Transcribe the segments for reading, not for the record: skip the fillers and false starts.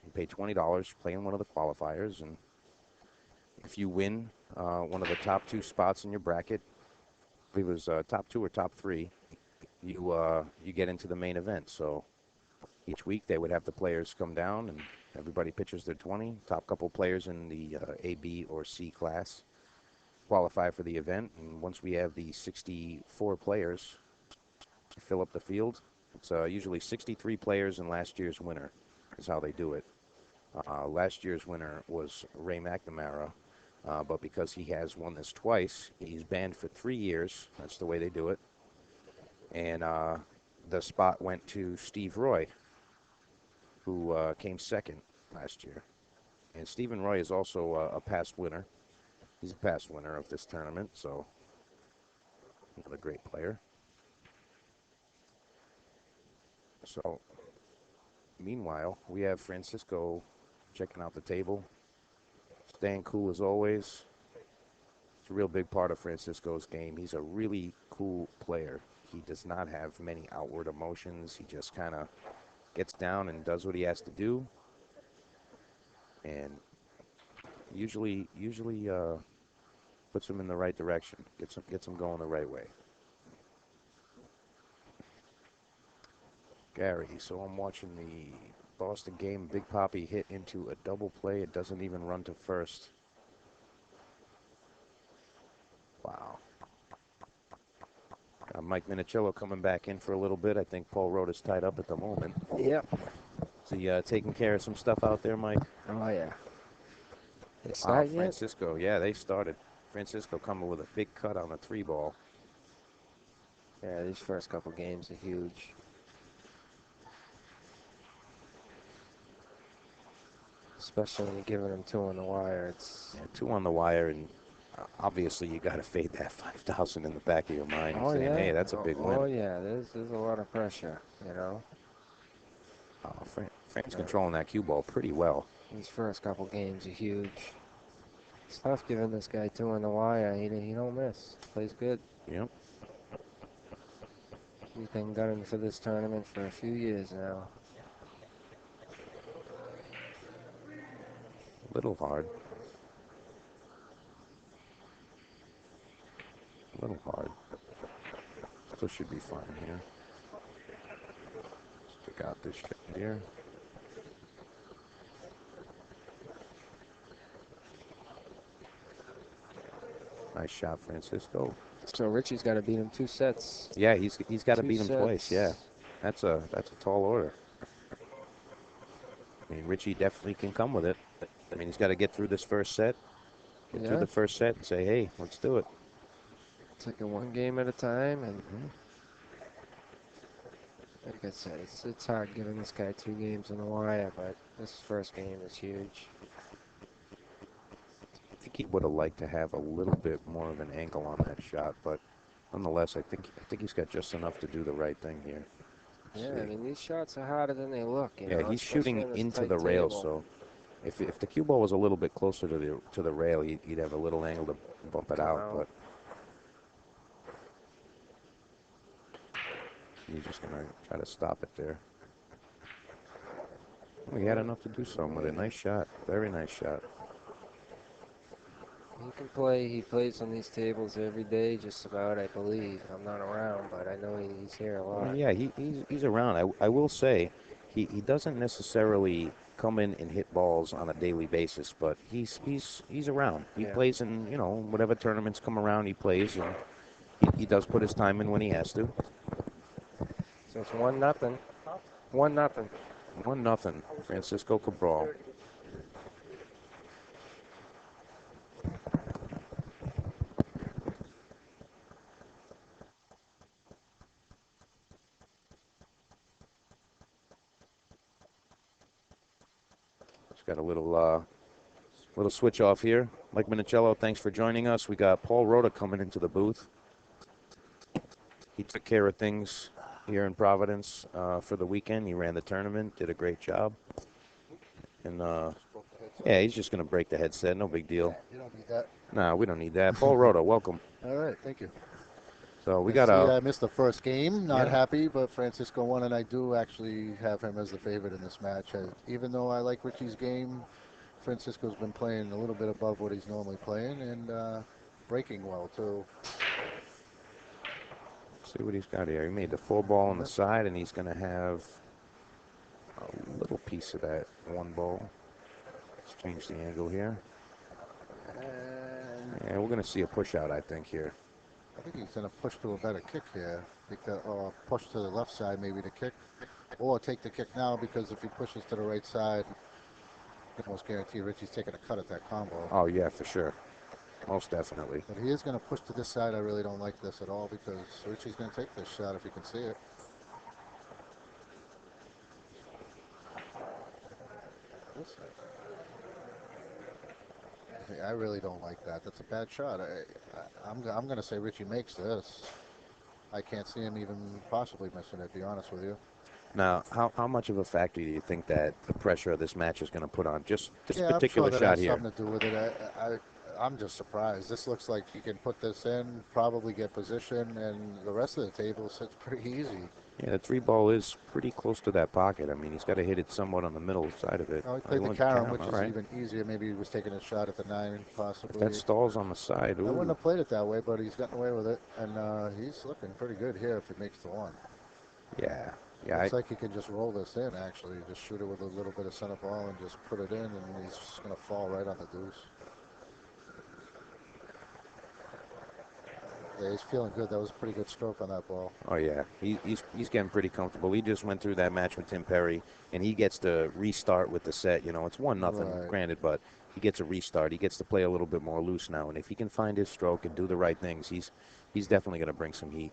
you pay $20, play in one of the qualifiers, and if you win one of the top two spots in your bracket, I believe it was top two or top three, you get into the main event. So each week they would have the players come down and everybody pitches their 20. Top couple players in the A, B, or C class qualify for the event. And once we have the 64 players to fill up the field, it's usually 63 players and last year's winner is how they do it. Last year's winner was Ray McNamara, but because he has won this twice, he's banned for 3 years. That's the way they do it. And the spot went to Steve Roy, who came second last year. And Stephen Roy is also a past winner. He's a past winner of this tournament, so another great player. So, meanwhile, we have Francisco checking out the table, staying cool as always. It's a real big part of Francisco's game. He's a really cool player. He does not have many outward emotions. He just kind of gets down and does what he has to do, and usually puts him in the right direction, gets him going the right way. Gary, so I'm watching the Boston game. Big Papi hit into a double play. It doesn't even run to first. Wow. Mike Minichello coming back in for a little bit. I think Paul Rhode is tied up at the moment. Yep. So you taking care of some stuff out there, Mike? Oh, yeah. It's Wow, not Francisco. Yeah, they started. Francisco coming with a big cut on the 3-ball. Yeah, these first couple games are huge. Especially when you're giving them 2 on the wire. It's 2 on the wire, and obviously you got to fade that 5,000 in the back of your mind. Oh, saying, yeah. Hey, that's a big win. Oh, yeah. There's a lot of pressure, you know. Frank's controlling that cue ball pretty well. These first couple games are huge. It's tough giving this guy 2 on the wire. He don't miss. Plays good. Yep. He's been gunning for this tournament for a few years now. A little hard. A little hard. Still should be fine here. Stick out this shot here. Nice shot, Francisco. So Richie's got to beat him 2 sets. Yeah, he's got to beat him twice. Yeah, that's a tall order. I mean, Richie definitely can come with it. I mean, he's got to get through this first set. Get through the first set and say, hey, let's do it. Take it 1 game at a time, and like I said, it's hard giving this guy 2 games on the wire, but this first game is huge. I think he would have liked to have a little bit more of an angle on that shot, but nonetheless, I think he's got just enough to do the right thing here. Yeah, I mean, these shots are harder than they look. Yeah, he's shooting into the rail, so if the cue ball was a little bit closer to the rail, he'd have a little angle to bump it out, but he's just going to try to stop it there. He had enough to do something with it. Nice shot. Very nice shot. He can play. He plays on these tables every day, just about, I believe. I'm not around, but I know he's here a lot. Well, yeah, he's around. I will say he doesn't necessarily come in and hit balls on a daily basis, but he's around. He plays in, whatever tournaments come around, he plays, and he does put his time in when he has to. So it's 1-0. 1-0. 1-0. Francisco Cabral. Just got a little switch off here. Mike Minichello, thanks for joining us. We got Paul Rhode coming into the booth. He took care of things here in Providence for the weekend. He ran the tournament, did a great job. And, yeah, he's just going to break the headset. No big deal. You don't need that. No, we don't need that. Paul Rhode, welcome. All right, thank you. So we I got see a I missed the first game. Not yeah. happy, but Francisco won, and I do actually have him as the favorite in this match. Even though I like Richie's game, Francisco's been playing a little bit above what he's normally playing and breaking well, too. See what he's got here. He made the full ball on the Yep. side, and he's going to have a little piece of that one ball. Let's change the angle here. And Yeah, we're going to see a push out, I think, here. I think he's going to push to a better kick here, because, or push to the left side maybe to kick, or take the kick now, because if he pushes to the right side, you can almost guarantee Richie's taking a cut at that combo. Oh, yeah, for sure. Most definitely. But he is going to push to this side. I really don't like this at all, because Richie's going to take this shot if he can see it. I really don't like that. That's a bad shot. I'm going to say Richie makes this. I can't see him even possibly missing it, to be honest with you. Now, how much of a factor do you think that the pressure of this match is going to put on just this Yeah, I'm sure particular that shot has here? something to do with it. I'm just surprised. This looks like he can put this in, probably get position, and the rest of the table sits pretty easy. Yeah, the three ball is pretty close to that pocket. I mean, he's got to hit it somewhat on the middle side of it. Well, he He played the went carom, carom, which all is right. even easier. Maybe he was taking a shot at the 9, If possibly. that stalls on the side, I wouldn't ooh. have played it that way, but he's gotten away with it, and he's looking pretty good here if he makes the 1. Yeah, yeah, Looks like he can just roll this in, actually. Just shoot it with a little bit of center ball and just put it in, and he's just going to fall right on the deuce. Yeah, he's feeling good. That was a pretty good stroke on that ball. oh yeah. He's getting pretty comfortable. He just went through that match with Tim Perry, and he gets to restart with the set. You know, it's 1-0, Right. granted, but he gets a restart. He gets to play a little bit more loose now, and if he can find his stroke and do the right things, he's definitely going to bring some heat.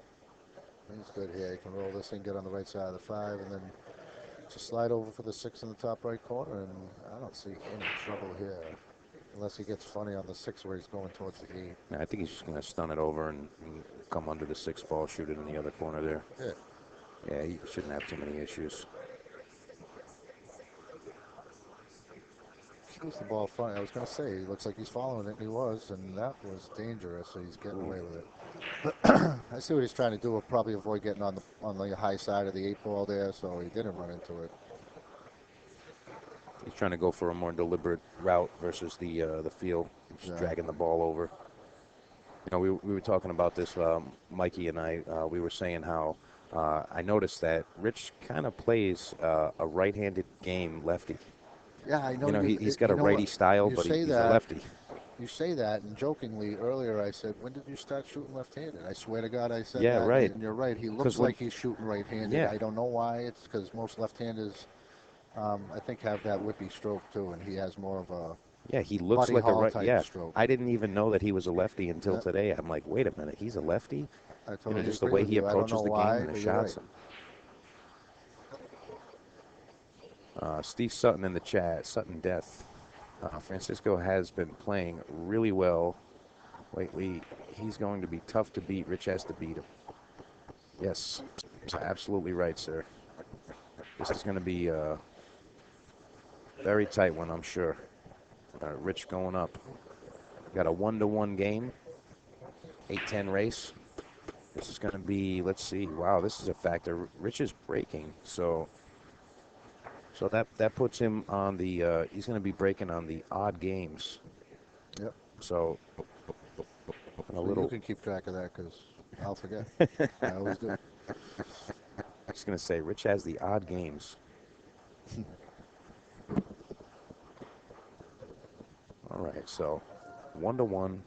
He's good here. He can roll this in, get on the right side of the 5, and then just slide over for the 6 in the top right corner, and I don't see any trouble here. Unless he gets funny on the 6 where he's going towards the 8. I think he's just going to stun it over and come under the 6 ball, shoot it in the other corner there. Yeah. Yeah, he shouldn't have too many issues. Shoots the ball funny. I was going to say, he looks like he's following it, and he was, and that was dangerous, so he's getting away with it. I see what he's trying to do. Will probably avoid getting on the high side of the 8 ball there, so he didn't run into it. He's trying to go for a more deliberate route versus the feel, just dragging the ball over. You know, we were talking about this, Mikey and I. We were saying how I noticed that Rich kind of plays a right-handed game lefty. Yeah, I know. You know, he's got a righty style, but he's a lefty. You say that, and jokingly earlier I said, when did you start shooting left-handed? I swear to God I said Yeah, that, right. and you're right. He looks like he's shooting right-handed. Yeah. I don't know why. It's because most left-handers, I think, have that whippy stroke too, and he has more of a Yeah, he looks Buddy like a Hall right. type Yeah, stroke. I didn't even know that he was a lefty until today. I'm like, wait a minute, he's a lefty? I You totally know, just the agree way with he you. I don't approaches know the why, game and the but you're shots. Steve Sutton in the chat, Sutton Death. Francisco has been playing really well lately. He's going to be tough to beat. Rich has to beat him. Yes, absolutely right, sir. This is going to be a very tight one, I'm sure. Rich going up. Got a 1-1 game, 8-10 race. This is going to be, let's see, wow, this is a factor. Rich is breaking, so that puts him on the, he's going to be breaking on the odd games. Yep. So you can keep track of that, because I'll forget. I always do. I was going to say, Rich has the odd games. All right, so 1-1.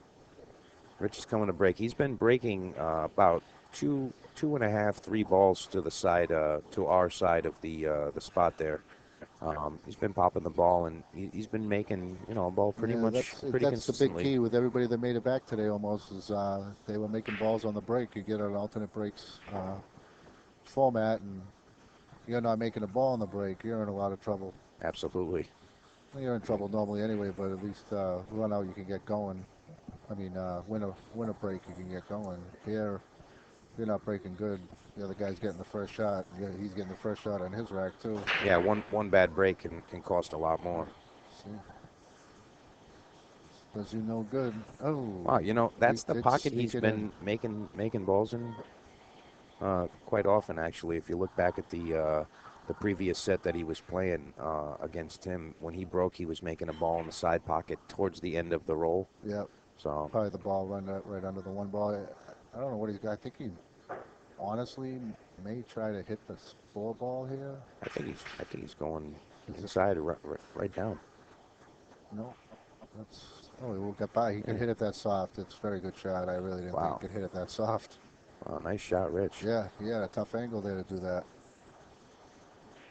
Rich is coming to break. He's been breaking about two and a half, 3 balls to the side, to our side of the spot there. He's been popping the ball, and he's been making, you know, a ball pretty That's consistently. the big key with everybody that made it back today. Almost is they were making balls on the break. You get an alternate breaks format, and you're not making a ball on the break, you're in a lot of trouble. Absolutely. Well, you're in trouble normally anyway, but at least run out you can get going. I mean, win a break you can get going. Here, you're not breaking good. The other guy's getting the first shot. Yeah, he's getting the first shot on his rack too. Yeah, one bad break can cost a lot more. See? Does you no good. Oh. Wow, you know, that's the did pocket he's sneak it in. been making balls in quite often, actually. If you look back at the previous set that he was playing against him, when he broke, he was making a ball in the side pocket towards the end of the roll. Yep. So Probably the ball right under the one ball. I don't know what he's got. I think he honestly may try to hit the 4 ball here. I think he's going inside, right down. No, that's. Oh, he will get by. He can hit it that soft. It's a very good shot. I really didn't think Wow. he could hit it that soft. Wow, nice shot, Rich. Yeah, he had a tough angle there to do that.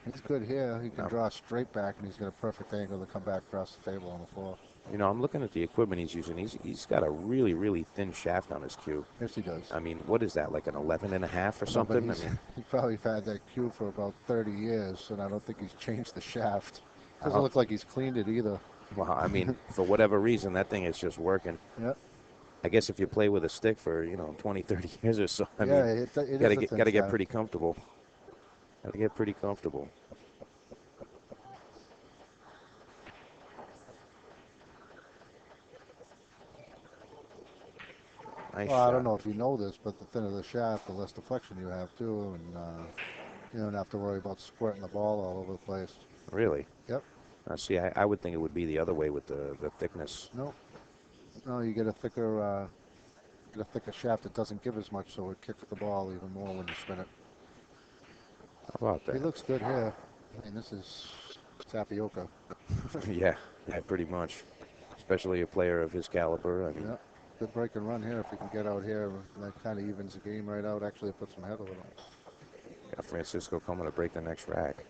He's good here. He can draw straight back, and he's got a perfect angle to come back across the table on the floor. You know, I'm looking at the equipment he's using. He's got a really, really thin shaft on his cue. Yes, he does. I mean, what is that, like an 11.5 or something? I mean, He probably had that cue for about 30 years, and I don't think he's changed the shaft. Doesn't Oh. look like he's cleaned it either. well, I mean, for whatever reason, that thing is just working. Yep. I guess if you play with a stick for, 20, 30 years or so, I mean, it you is gotta a get thin gotta get shaft. pretty comfortable. Gotta get pretty comfortable. Nice Well, shot. I don't know if you know this, but the thinner the shaft, the less deflection you have too, and you don't have to worry about squirting the ball all over the place. Really? Yep. See, I would think it would be the other way with the thickness. Nope. No, you get a thicker shaft that doesn't give as much, so it kicks the ball even more when you spin it. How about He that? looks good here. I mean, this is tapioca. yeah, pretty much. Especially a player of his caliber. I mean, Yep. Good break and run here. If he can get out here, that kind of evens the game right out. Actually, it puts him ahead a little. got Francisco coming to break the next rack.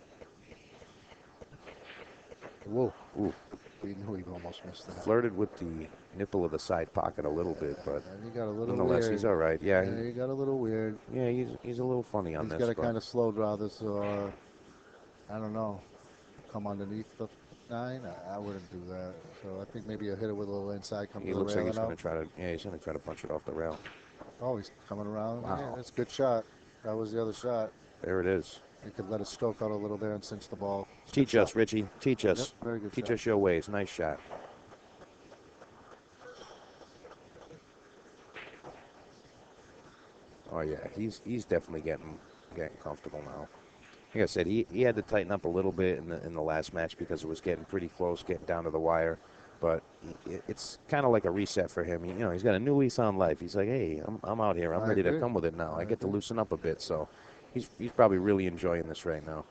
Whoa. Ooh, We knew he almost missed that. flirted with the nipple of the side pocket a little bit, but And he got a little nonetheless, weird. he's all right. Yeah, Yeah, he got a little weird. he's a little funny on He's this. got to but kind of slow draw this, I don't know, come underneath the 9. I wouldn't do that. So I think maybe a hit it with a little inside, come he to the looks like railing he's going out. to try to. Yeah, he's going to try to punch it off the rail. Oh, he's coming around. Wow. Yeah, that's a good shot. That was the other shot. There it is. He could let it stroke out a little there and cinch the ball. Teach us, Richie. Teach us. Yep, very good Teach shot. us your ways. Nice shot. Oh yeah, he's definitely getting comfortable now. Like I said, he had to tighten up a little bit in the last match because it was getting pretty close, getting down to the wire. But it's kind of like a reset for him. He's got a new lease on life. He's like, hey, I'm out here. I'm I ready to agree. come with it now. I get to agree. loosen up a bit. So he's probably really enjoying this right now.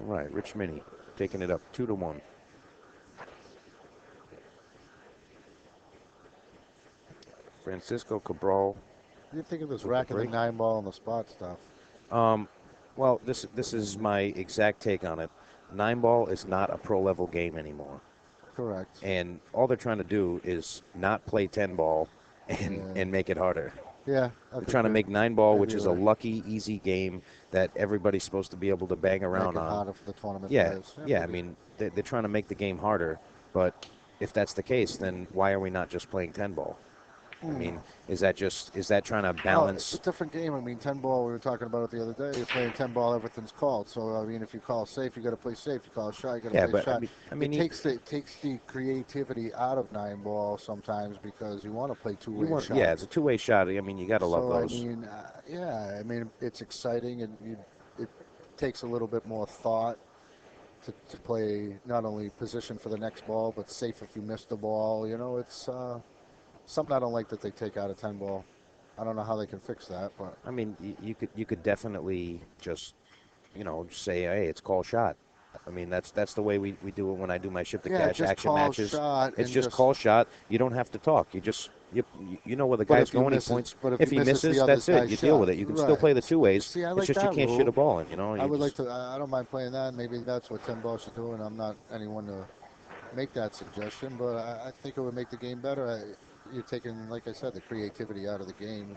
All right, Rich Mini taking it up 2-1. Francisco Cabral. What do you think of this With the rack and the break? 9 ball and the spot stuff? Well, this is my exact take on it. 9-ball is not a pro level game anymore, Correct. and all they're trying to do is not play 10-ball and make it harder. Yeah. They're trying to make 9-ball, which maybe is a like- lucky, easy game that everybody's supposed to be able to bang around make it on. harder for the tournament Yeah, players. yeah. I maybe. mean, they're trying to make the game harder, but if that's the case, then why are we not just playing 10-ball? I mean, is that trying to Well, balance? it's a different game. I mean, 10 ball, we were talking about it the other day. You're playing 10 ball, everything's called. So, I mean, if you call safe, you got to play safe. You call shot, you got to Yeah, play but shot. I mean, it takes the creativity out of 9 ball sometimes because you want to play two-way shots. yeah, it's a two-way shot. I mean, you got to love So, those. I mean, I mean, it's exciting and it takes a little bit more thought to play not only position for the next ball, but safe if you miss the ball. It's something I don't like that they take out of 10 ball. I don't know how they can fix that, but I mean, you could definitely just, say, hey, it's call shot. I mean, that's the way we do it when I do my ship to yeah, cash just action call matches. shot. It's and just call shot. You don't have to talk. You know where the But guy's if he going. misses- he points. but If he the misses, other that's it. guy's You deal with shot. it. You can still Right. play the two ways. See, I It's like just you that can't rule. shit a ball in. I You would like just- to. I don't mind playing that. Maybe that's what 10 ball should do, and I'm not anyone to make that suggestion, but I think it would make the game better. You're taking, like I said, the creativity out of the game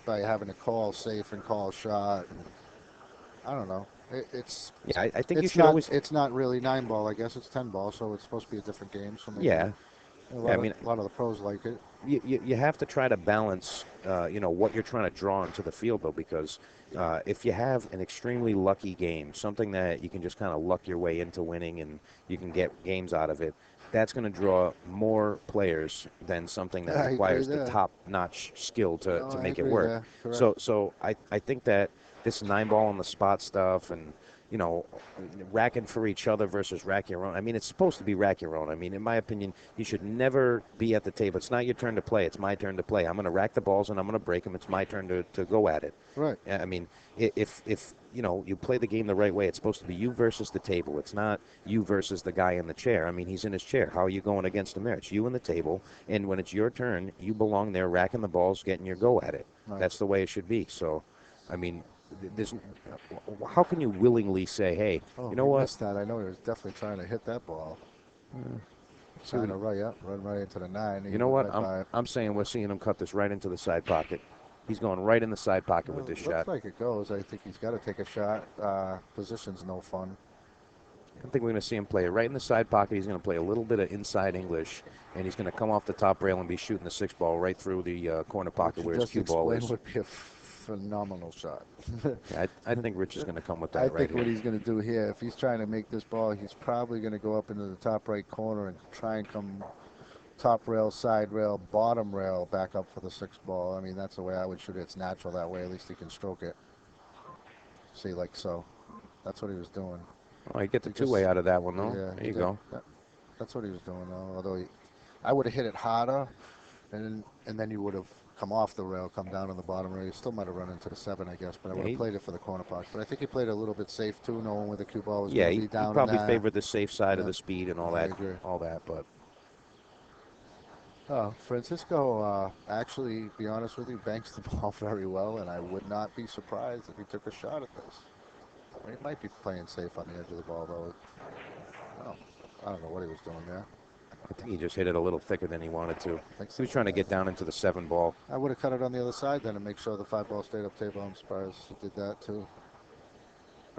by having to call safe and call shot. And I don't know. It's Yeah, I think you it's should not always. it's not really 9 ball. I guess it's 10 ball, so it's supposed to be a different game. So maybe Yeah. a Yeah, I mean, lot of the pros like it. you have to try to balance you know, what you're trying to draw into the field, though, because if you have an extremely lucky game, something that you can just kind of luck your way into winning and you can get games out of it, that's going to draw more players than something that I agree requires the there. top-notch skill No, to I make it agree work. there. Correct. So I think that this 9-ball on the spot stuff and, you know, racking for each other versus rack your own. I mean, it's supposed to be rack your own. I mean, in my opinion, you should never be at the table. It's not your turn to play. It's my turn to play. I'm going to rack the balls and I'm going to break them. It's my turn to go at it. Right. I mean, if you know, you play the game the right way, it's supposed to be you versus the table. It's not you versus the guy in the chair. I mean, he's in his chair. How are you going against him there? It's you and the table, and when it's your turn, you belong there racking the balls, getting your go at it. Right. That's the way it should be. So, I mean, there's, how can you willingly say, hey, Oh, you know he what? missed that. I know he was definitely trying to hit that ball. Trying to run right into the 9. You know what? I'm saying we're seeing him cut this right into the side pocket. He's going right in the side pocket with this shot. Looks like it goes. I think he's got to take a shot. Position's no fun. I think we're going to see him play it right in the side pocket. He's going to play a little bit of inside English, and he's going to come off the top rail and be shooting the 6-ball right through the corner pocket where his cue ball is. Would be a phenomenal shot. I think Rich is going to come with that I right think here. what he's going to do here, if he's trying to make this ball, he's probably going to go up into the top right corner and try and come top rail, side rail, bottom rail, back up for the 6-ball. I mean, that's the way I would shoot it. It's natural that way. At least he can stroke it. See, like so. That's what he was doing. Oh, you get the two-way out of that one, though. Yeah, There you go. That's what he was doing, though. Although I would have hit it harder, and then you would have come off the rail, come down on the bottom rail. You still might have run into the 7, I guess, but I would have played it for the corner pocket. But I think he played it a little bit safe, too, knowing where the cue ball was going to be down. He probably and favored the safe side of Yeah. the speed and all I that. agree. All that, but Francisco, actually, be honest with you, banks the ball very well, and I would not be surprised if he took a shot at this. He might be playing safe on the edge of the ball, though. I don't know what he was doing there. I think he just hit it a little thicker than he wanted to. I think He was trying to get down into the 7-ball. I would have cut it on the other side then and make sure the 5-ball stayed up table. I'm surprised he did that, too.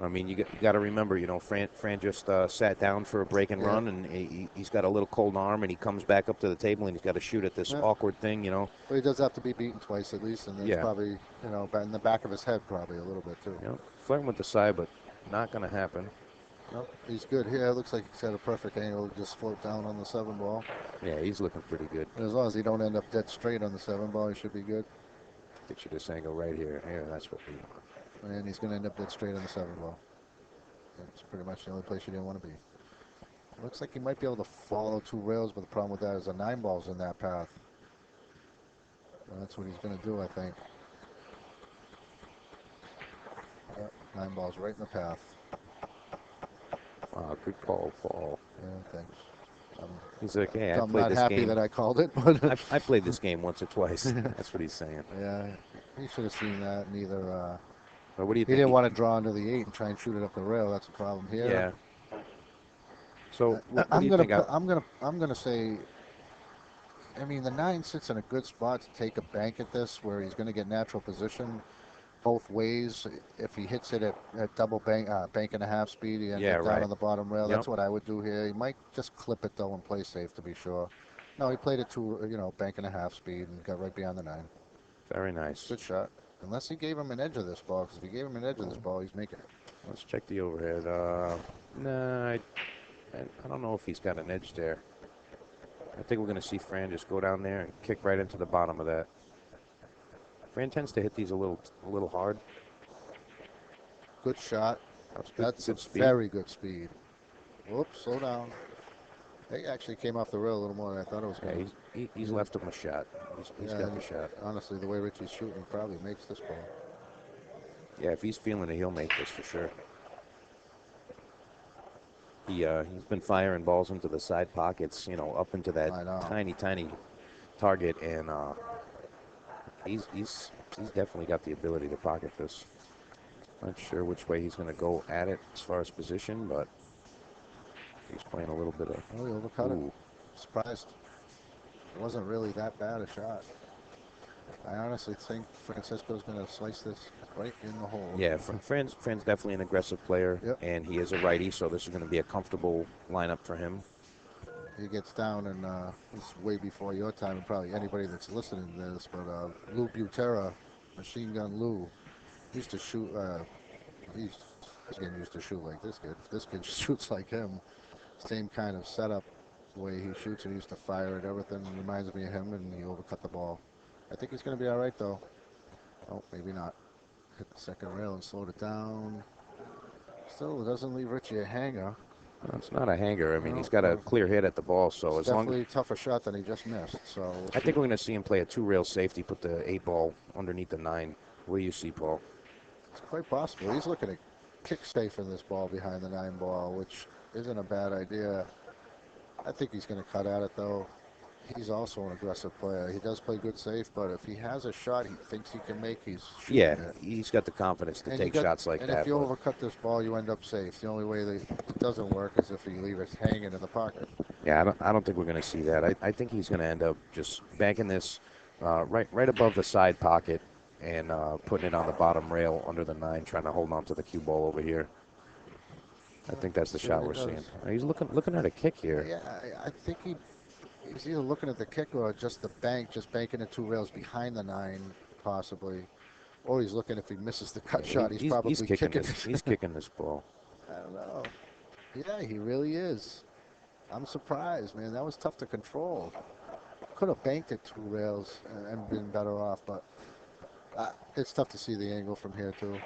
I mean, you got to remember, you know, Fran just sat down for a break and run, and he's got a little cold arm, and he comes back up to the table, and he's got to shoot at this awkward thing, you know. But he does have to be beaten twice at least, and there's probably, you know, in the back of his head probably a little bit, too. You know, flirting with the side, but not going to happen. Nope, he's good here. It looks like he's got a perfect angle to just float down on the 7-ball. Yeah, he's looking pretty good. And as long as he don't end up dead straight on the 7-ball, he should be good. Get you this angle right here. Here, that's what we want. And he's going to end up dead straight on the 7-ball. That's pretty much the only place you didn't want to be. Looks like he might be able to follow 2 rails, but the problem with that is the 9-ball's in that path. So that's what he's going to do, I think. Yep, 9-ball's right in the path. Wow, good call, Paul. Yeah, thanks. He's like, hey, I'm not happy that I called it, but I played this game once or twice. That's what he's saying. Yeah, he should have seen that. Neither. But what do you He think? didn't want to draw into the 8 and try and shoot it up the rail. That's a problem here. Yeah. So what do you think? I'm gonna say. I mean, the 9 sits in a good spot to take a bank at this, where he's going to get natural position both ways. If he hits it at double bank and a half speed, he ends up down on the bottom rail. That's what I would do here. He might just clip it though and play safe to be sure. No, he played it to bank and a half speed and got right beyond the 9. Very nice. Good shot. Unless he gave him an edge of this ball, because if he gave him an edge of this ball, he's making it. Let's check the overhead. Nah, I don't know if he's got an edge there. I think we're going to see Fran just go down there and kick right into the bottom of that. Fran tends to hit these a little hard. Good shot. That's good speed. Very good speed. Whoops, slow down. They actually came off the rail a little more than I thought it was going to. Yeah, he's left him a shot. He's got the shot. Honestly, the way Richie's shooting, he probably makes this ball. Yeah, if he's feeling it, he'll make this for sure. He's been firing balls into the side pockets, up into that tiny target, and he's definitely got the ability to pocket this. Not sure which way he's going to go at it as far as position, but he's playing a little bit of. Oh, he overcut it. Surprised. It wasn't really that bad a shot. I honestly think Francisco's going to slice this right in the hole. Yeah, Fran's definitely an aggressive player, and he is a righty, so this is going to be a comfortable lineup for him. he gets down, and it's way before your time, and probably anybody that's listening to this. But Lou Butera, Machine Gun Lou, used to shoot. He's getting used to shoot like this kid. If this kid shoots like him, same kind of setup, the way he shoots, and he used to fire at everything. Reminds me of him, and he overcut the ball. I think he's going to be all right, though. Oh, maybe not. Hit the second rail and slowed it down. Still, it doesn't leave Richie a hanger. Well, it's not a hanger. I mean, No, he's got a no. clear hit at the ball, so It's as long definitely as a tougher shot than he just missed. So we'll I see. think we're going to see him play a 2-rail safety, put the 8 ball underneath the 9. What do you see, Paul? It's quite possible. He's looking to kick safe in this ball behind the 9 ball, which isn't a bad idea. I think he's going to cut at it, though. He's also an aggressive player. He does play good safe, but if he has a shot he thinks he can make, he's shooting Yeah, it. he's got the confidence to And take shots like and that. if you but- overcut this ball, you end up safe. The only way that it doesn't work is if you leave it hanging in the pocket. Yeah, I don't think we're going to see that. I think he's going to end up just banking this right above the side pocket and putting it on the bottom rail under the 9, trying to hold on to the cue ball over here. I think that's the See shot what we're he seeing. does. He's looking at a kick here. Yeah, I think he's either looking at the kick or just the bank, just banking the 2 rails behind the 9, possibly. Or he's looking if he misses the cut shot, he's probably kicking kicking this. it. He's kicking this ball. I don't know. Yeah, he really is. I'm surprised, man. That was tough to control. Could have banked it 2 rails and been better off, but it's tough to see the angle from here, too.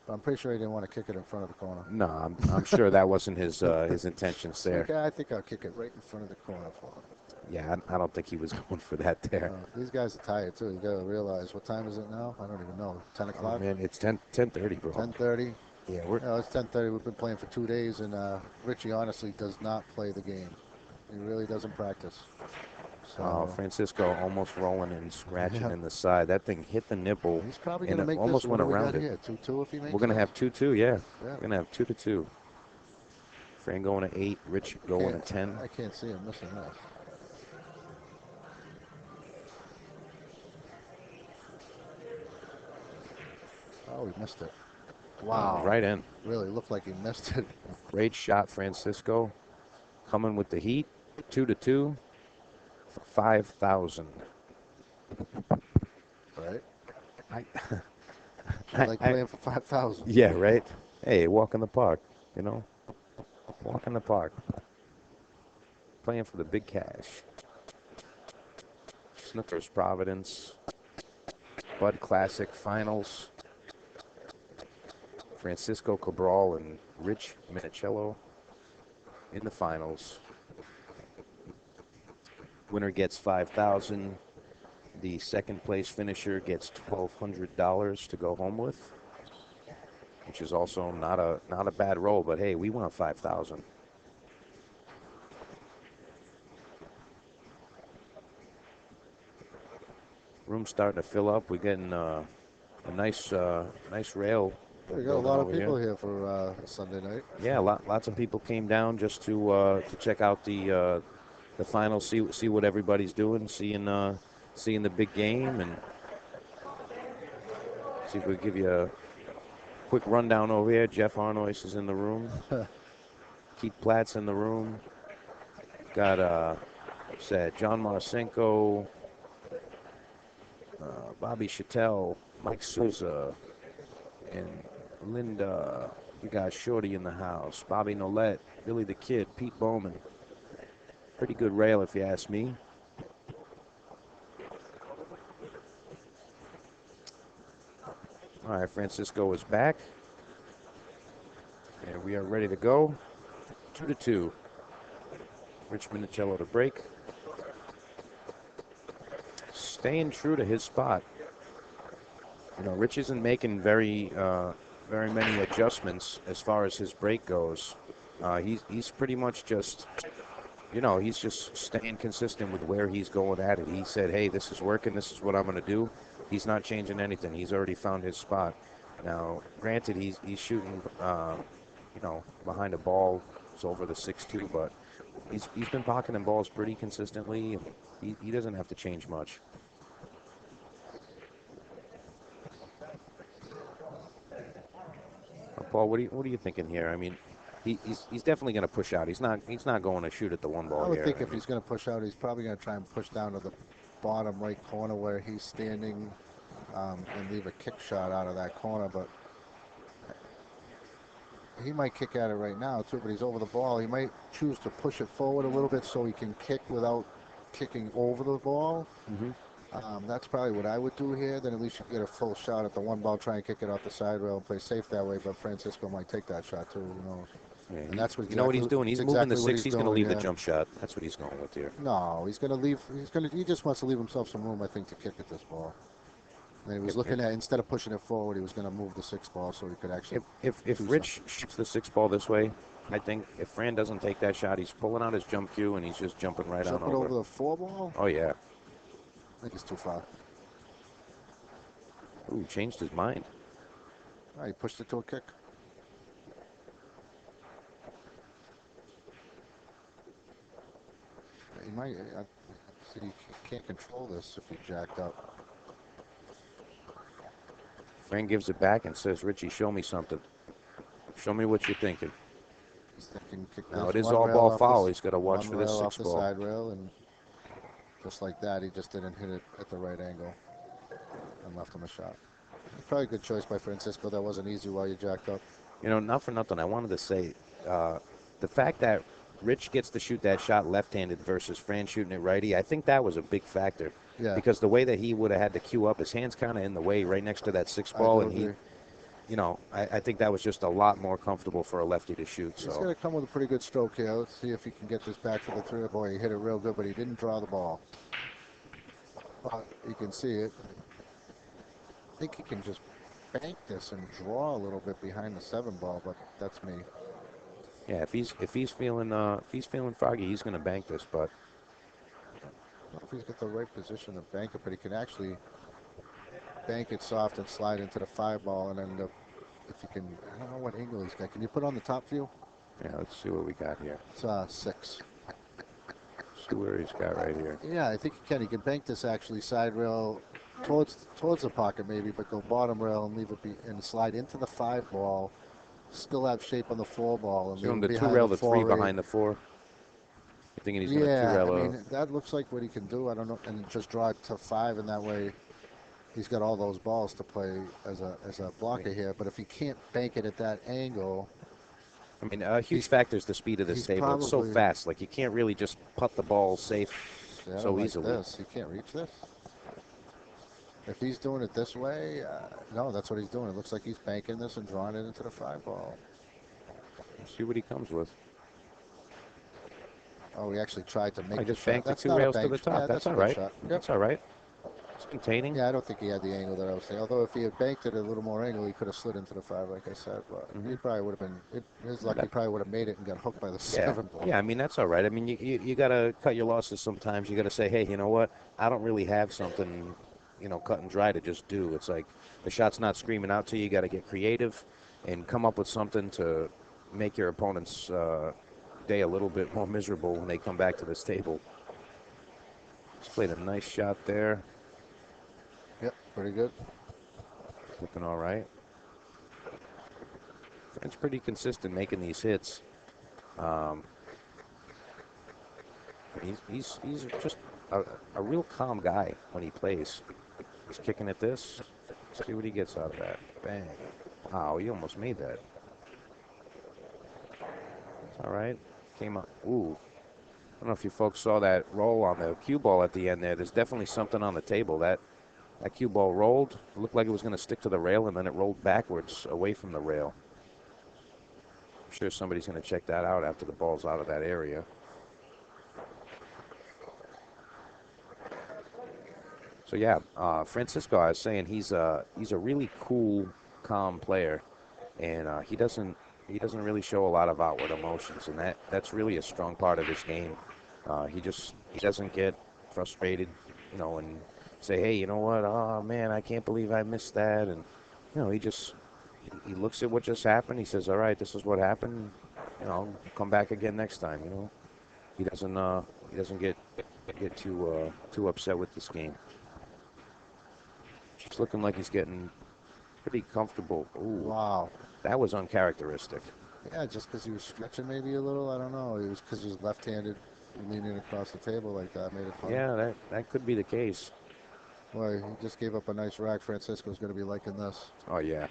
But I'm pretty sure he didn't want to kick it in front of the corner. No, I'm sure that wasn't his intentions there. Okay, I think I'll kick it right in front of the corner for him. Yeah, I don't think he was going for that there. These guys are tired, too. You got to realize, what time is it now? I don't even know. 10 Oh, o'clock? man, it's 10:30, bro. 10:30? Yeah, It's 10:30. We've been playing for 2 days, and Richie honestly does not play the game. He really doesn't practice. So Francisco almost rolling and scratching Yeah. in the side. That thing hit the nipple. he's probably and going to it make almost this. went What do we around got it. here? 2-2 if he makes We're going to it? have 2-2, yeah. Yeah. We're going to have 2-2. Fran going to 8, Rich going to 10. I can't see him missing this. Oh, he missed it. Wow. Right in. Really looked like he missed it. Great shot, Francisco. Coming with the heat. 2-2 for 5,000. Right? I I like playing for 5,000. Yeah, right? Hey, walk in the park, you know? Walk in the park. Playing for the big cash. Snookers Providence. Bud Classic Finals. Francisco Cabral and Rich Minichello in the finals. Winner gets 5,000. The second place finisher gets $1,200 to go home with, which is also not a bad roll. But hey, we want 5,000. Room's starting to fill up. We're getting a nice rail. We got a lot of over people here for Sunday night. Yeah, lots of people came down just to check out the finals, see what everybody's doing, seeing the big game, and see if we give you a quick rundown over here. Jeff Arnois is in the room. Keith Platt's in the room. Got said John Marcinko, Bobby Chattel, Mike Souza, and Linda. We got Shorty in the house. Bobby Nolette, Billy the Kid, Pete Bowman. Pretty good rail, if you ask me. All right, Francisco is back. And we are ready to go. 2-2. Rich Minichello to break. Staying true to his spot. You know, Rich isn't making very many adjustments as far as his break goes. He's pretty much just, you know, he's just staying consistent with where he's going at it. He said, hey, this is working. This is what I'm going to do. He's not changing anything. He's already found his spot. Now, granted, he's shooting, you know, behind a ball. It's over the 6-2, but he's been pocketing balls pretty consistently. He doesn't have to change much. Paul, what are you thinking here? I mean, He's definitely going to push out. He's not going to shoot at the one I ball would here. think if he's going to push out, he's probably going to try and push down to the bottom right corner where he's standing and leave a kick shot out of that corner. But he might kick at it right now too, but he's over the ball. He might choose to push it forward a little bit so he can kick without kicking over the ball. Mm-hmm. That's probably what I would do here. Then at least you get a full shot at the one ball, try and kick it off the side rail and play safe that way. But Francisco might take that shot too, you know. Yeah, And that's what you know what he's doing. He's moving exactly the what six. He's going to doing, leave the jump shot. That's what he's going with here. No, he's going to leave. He just wants to leave himself some room, I think, to kick at this ball. And he was looking at, instead of pushing it forward, he was going to move the 6 ball so he could actually. If Rich shoots the 6 ball this way, I think if Fran doesn't take that shot, he's pulling out his jump cue and he's just jumping right on over. Over the 4 ball? Oh yeah. I think it's too far. Ooh, changed his mind. Oh, he pushed it to a kick. He might. See, he can't control this if he jacked up. Fran gives it back and says, "Richie, show me something. Show me what you're thinking." He's thinking kick Now this it is one all rail ball off foul. this- He's got to watch one for this rail 6 off the ball. side rail, and just like that, he just didn't hit it at the right angle and left him a shot. Probably a good choice by Francisco. That wasn't easy while you jacked up. You know, not for nothing. I wanted to say the fact that Rich gets to shoot that shot left-handed versus Fran shooting it righty, I think that was a big factor. Yeah. Because the way that he would have had to cue up, his hand's kind of in the way right next to that 6 ball, and agree. you know, I think that was just a lot more comfortable for a lefty to shoot. He's So going to come with a pretty good stroke here. Let's see if he can get this back to the 3. Boy, he hit it real good, but he didn't draw the ball. But you can see it. I think he can just bank this and draw a little bit behind the 7 ball, but that's me. yeah, if he's feeling foggy, he's going to bank this. But I don't know if he's got the right position to bank it, but he can actually bank it soft and slide into the 5 ball, and then if you can, I don't know what angle he's got. Can you put on the top view? yeah, let's see what we got here. It's 6. See where he's got right here. Yeah, I think he can. He can bank this actually side rail towards the pocket maybe, but go bottom rail and leave it and slide into the 5 ball. Still have shape on the 4 ball and Show him leave the it 2 behind rail, the the 3 4-8. behind the 4. You thinking he's going to 2 Yeah, rail? I mean that looks like what he can do. I don't know, and just draw it to 5, and that way he's got all those balls to play as a blocker here. But if he can't bank it at that angle, I mean, a huge factor is the speed of this table. It's so fast. Like, you can't really just putt the ball safe so easily. This. He can't reach this. If he's doing it this way, no, that's what he's doing. It looks like he's banking this and drawing it into the 5 ball. Let's see what he comes with. Oh, he actually tried to make I the just shot. banked the That's 2 not a rails to bank the shot. top. Yeah, That's a all good right. shot. That's all right. It's containing. Yeah, I don't think he had the angle that I was saying. Although if he had banked it a little more angle, he could have slid into the 5, like I said. But he probably would have been. His luck, he probably would have made it and got hooked by the 7 ball. Yeah, I mean, that's all right. I mean, you got to cut your losses sometimes. You got to say, hey, you know what? I don't really have something, cut and dry to just do. It's like the shot's not screaming out to you. You got to get creative and come up with something to make your opponent's day a little bit more miserable when they come back to this table. Just played a nice shot there. Yep, pretty good. Looking all right. French pretty consistent making these hits. He's just a real calm guy when he plays. He's kicking at this. See what he gets out of that. Bang. Oh, he almost made that. It's all right. Came up. Ooh. I don't know if you folks saw that roll on the cue ball at the end there. There's definitely something on the table. That cue ball rolled. It looked like it was going to stick to the rail, and then it rolled backwards away from the rail. I'm sure somebody's going to check that out after the ball's out of that area. So yeah, Francisco, I was saying he's a really cool, calm player, and he doesn't really show a lot of outward emotions, and that's really a strong part of his game. He doesn't get frustrated, and say, hey, you know what? Oh man, I can't believe I missed that, and he looks at what just happened. He says, all right, this is what happened. Come back again next time. He doesn't get too upset with this game. It's looking like he's getting pretty comfortable. Ooh, wow, that was uncharacteristic. Yeah, just because he was stretching maybe a little. I don't know. It was because he was left-handed, leaning across the table like that made it fun. Yeah, that could be the case. Boy, he just gave up a nice rack. Francisco's going to be liking this. Oh yeah,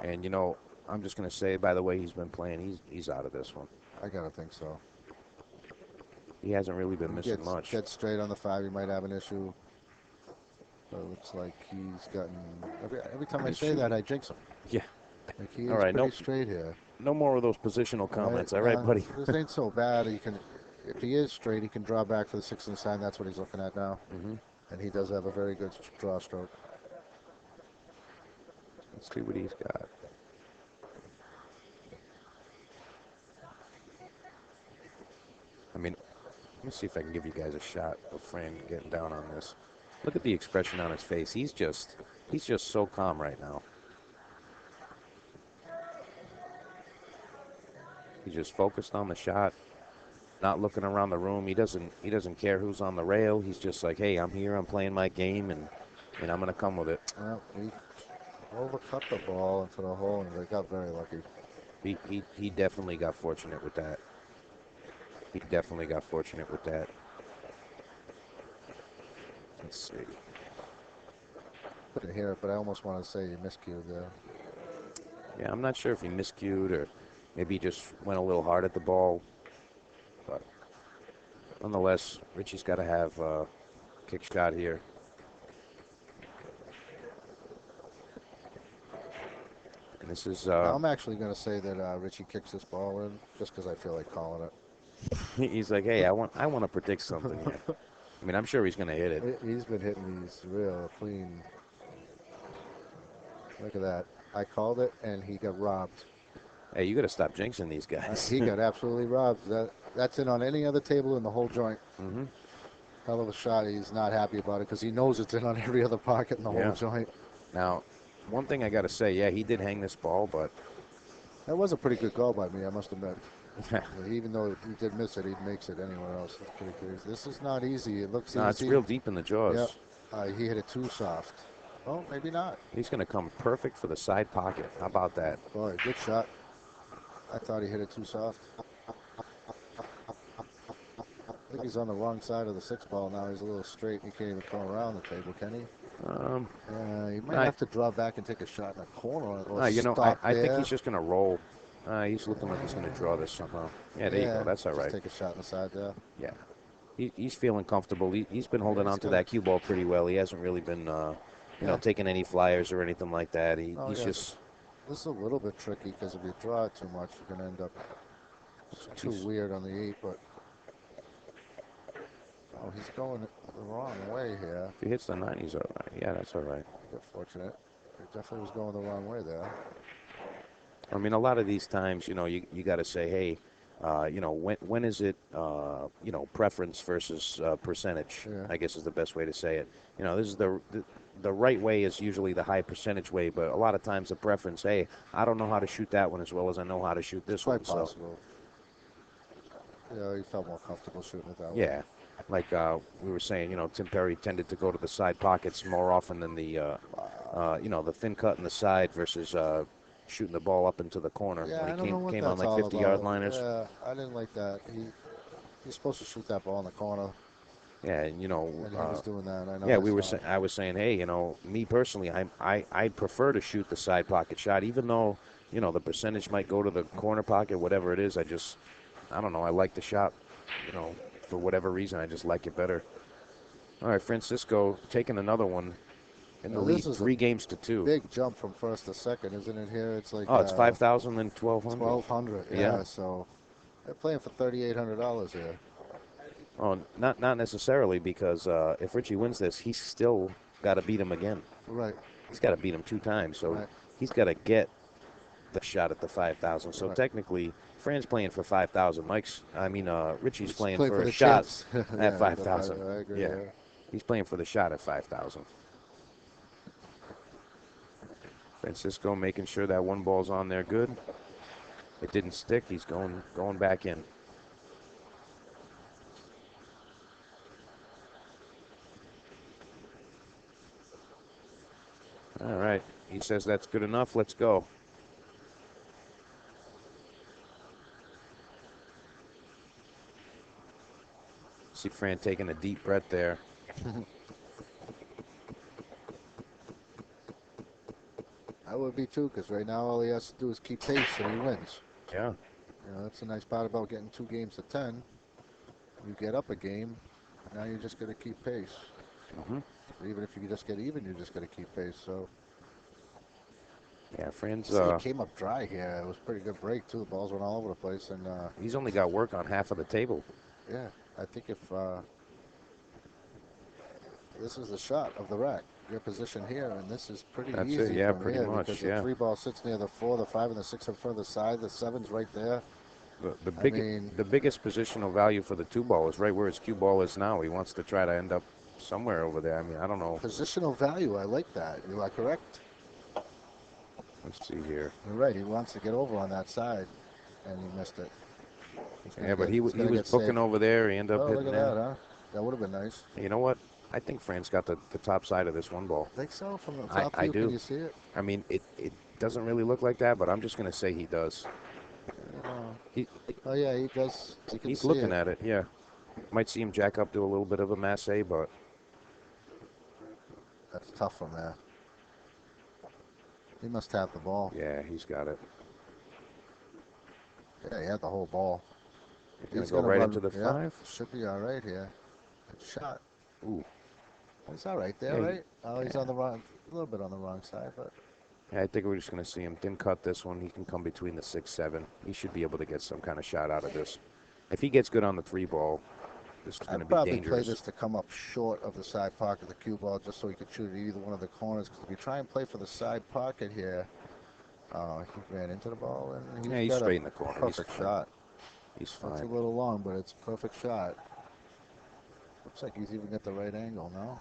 and you know, I'm just gonna say by the way he's been playing, he's out of this one. I gotta think so. He hasn't really been missing much. Gets straight on the 5. He might have an issue. But it looks like he's gotten. Every time I say that, I jinx him. Yeah. Like he is All right, pretty straight here. No more of those positional comments, all right, buddy? This ain't so bad. He can, if he is straight, he can draw back for the 6 and the sign. That's what he's looking at now. Mm-hmm. And he does have a very good draw stroke. Let's see what he's got. I mean, let me see if I can give you guys a shot of Fran getting down on this. Look at the expression on his face. He's just so calm right now. He's just focused on the shot, not looking around the room. He doesn't care who's on the rail. He's just like, hey, I'm here. I'm playing my game, and I'm gonna come with it. Well, he overcut the ball into the hole, and they got very lucky. He definitely got fortunate with that. He definitely got fortunate with that. Let's see. Couldn't hear it, but I almost want to say he miscued there. Yeah, I'm not sure if he miscued or maybe he just went a little hard at the ball. But nonetheless, Richie's got to have a kick shot here. And this is... I'm actually going to say that Richie kicks this ball in just because I feel like calling it. He's like, hey, I want to predict something here. I mean, I'm sure he's going to hit it. He's been hitting these real clean. Look at that. I called it, and he got robbed. Hey, you got to stop jinxing these guys. He got absolutely robbed. That's in on any other table in the whole joint. Mm-hmm. Hell of a shot. He's not happy about it because he knows it's in on every other pocket in the whole joint. Now, one thing I got to say, yeah, he did hang this ball, but... That was a pretty good call by me, I must admit. Even though he did miss it, he makes it anywhere else. That's pretty crazy. This is not easy. It looks easy. No, it's real deep in the jaws. Yeah. He hit it too soft. Oh, maybe not. He's going to come perfect for the side pocket. How about that? Boy, good shot. I thought he hit it too soft. I think he's on the wrong side of the 6 ball now. He's a little straight. He can't even come around the table, can he? He might have to draw back and take a shot in the corner. Or you know, I think he's just just going to roll. He's looking like he's going to draw this somehow. Yeah, there you go. That's all right. Take a shot in the side there. Yeah. He's feeling comfortable. He's been holding on to that cue ball pretty well. He hasn't really been, you know, taking any flyers or anything like that. He's just... This is a little bit tricky because if you draw it too much, you're going to end up too weird on the 8, but... Oh, he's going the wrong way here. If he hits the 9, he's all right. Yeah, that's all right. Get fortunate. He definitely was going the wrong way there. I mean, a lot of these times, you know, you got to say, hey, you know, when is it, you know, preference versus percentage, I guess is the best way to say it. You know, this is the right way is usually the high percentage way, but a lot of times the preference, hey, I don't know how to shoot that one as well as I know how to shoot this one. Quite possible. Yeah, he felt more comfortable shooting it that way. Yeah. Like we were saying, you know, Tim Perry tended to go to the side pockets more often than the, you know, the thin cut in the side versus shooting the ball up into the corner when he came on like 50-yard liners. Yeah, I didn't like that. He's supposed to shoot that ball in the corner. Yeah, and you know, and he was doing that. I know. Yeah, I was saying, hey, you know, me personally, I prefer to shoot the side pocket shot, even though, you know, the percentage might go to the corner pocket, whatever it is. I don't know. I like the shot, you know, for whatever reason. I just like it better. All right, Francisco taking another one in the lead, 3 games to 2. Big jump from first to second, isn't it? Here, it's like it's 5,000 and 1,200. 1,200. Yeah. So they're playing for $3,800 here. Oh, not necessarily, because if Richie wins this, he's still got to beat him again. Right. He's got to beat him 2 times, so he's got to get the shot at the 5,000. So technically, Fran's playing for 5,000. Richie's playing for a shot at 5,000. I agree. Yeah, he's playing for the shot at 5,000. Francisco making sure that one ball's on there good. It didn't stick. He's going back in. All right. He says that's good enough. Let's go. See Fran taking a deep breath there. I would be too, because right now all he has to do is keep pace and he wins. Yeah. You know, that's the nice part about getting 2 games to 10. You get up a game, now you just got to keep pace. Even if you just get even, you just got to keep pace. So Yeah, Fran's. it came up dry here. It was a pretty good break too. The balls went all over the place, and He's only got work on half of the table. yeah, I think if this is the shot of the rack, your position here, and this is pretty That's easy it, yeah, from pretty here much, because yeah. the 3 ball sits near the 4, the 5, and the 6 are further side. The 7's right there. The I mean, the biggest positional value for the 2 ball is right where his cue ball is now. He wants to try to end up somewhere over there. I mean, I don't know. positional value, I like that. You are correct. Let's see here. You're right. He wants to get over on that side, and he missed it. Yeah, but he was booking over there. He ended up Oh, hitting look at there. that, huh? That would have been nice. You know what? I think Fran's got the top side of this 1 ball. Think so? From the top I view, do. can you see it? I mean, it doesn't really look like that, but I'm just going to say he does. Oh, yeah, he does. You can He's see looking it. at it, yeah. Might see him jack up, do a little bit of a masse, but That's tough from there. He must have the ball. yeah, he's got it. Yeah, he had the whole ball. He's going to go right run, into the yeah, 5. Should be all right here. Good shot. Ooh. It's all right there, Yeah, right? Oh, he's on the wrong, a little bit on the wrong side, but Yeah, I think we're just going to see him. Didn't cut this one. He can come between the 6, 7. He should be able to get some kind of shot out of this. If he gets good on the 3 ball, this is going to I'd be probably dangerous. play this to come up short of the side pocket of the cue ball just so he could shoot at either one of the corners. Because if you try and play for the side pocket here, he ran into the ball and Yeah, he's got straight a in the corner. perfect shot. He's It's a fine. little long, but it's a perfect shot. Looks like he's even got the right angle now.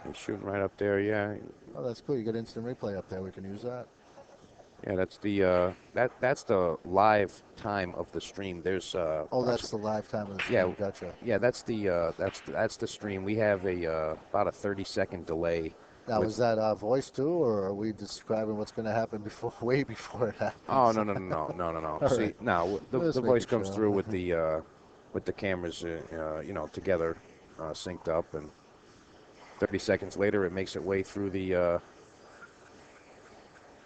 He's shooting right up there, yeah. Oh, that's cool. You got instant replay up there. We can use that. Yeah, that's the that's the live time of the stream. There's Oh, that's the live time of the stream. Yeah. Gotcha. yeah, that's the stream. We have about a 30-second delay. Now, with- is that voice too, or are we describing what's going to happen before, way before it happens? Oh no. All See, right. now the Just voice making comes sure. through with the cameras together, synced up, and 30 seconds later it makes its way through the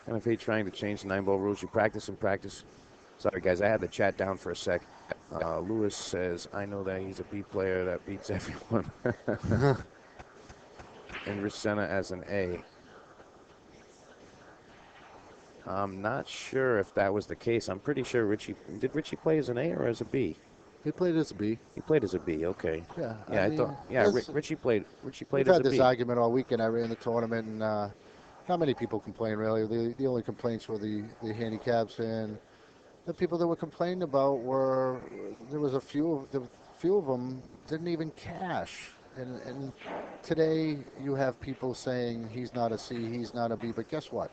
NFA trying to change the 9-ball rules. You practice and practice. Sorry guys, I had the chat down for a sec. Lewis says, I know that he's a B player that beats everyone. And Rich Senna as an A. I'm not sure if that was the case. I'm pretty sure did Richie play as an A or as a B? He played as a B. He played as a B. Okay. Yeah. Yeah, I thought. Yeah, Richie played. Richie played We've as had a this B. argument all weekend. I ran the tournament, and not many people complain really. The only complaints were the handicaps, and the people that were complaining about were there was a few of them didn't even cash. And today you have people saying he's not a C, he's not a B, but guess what?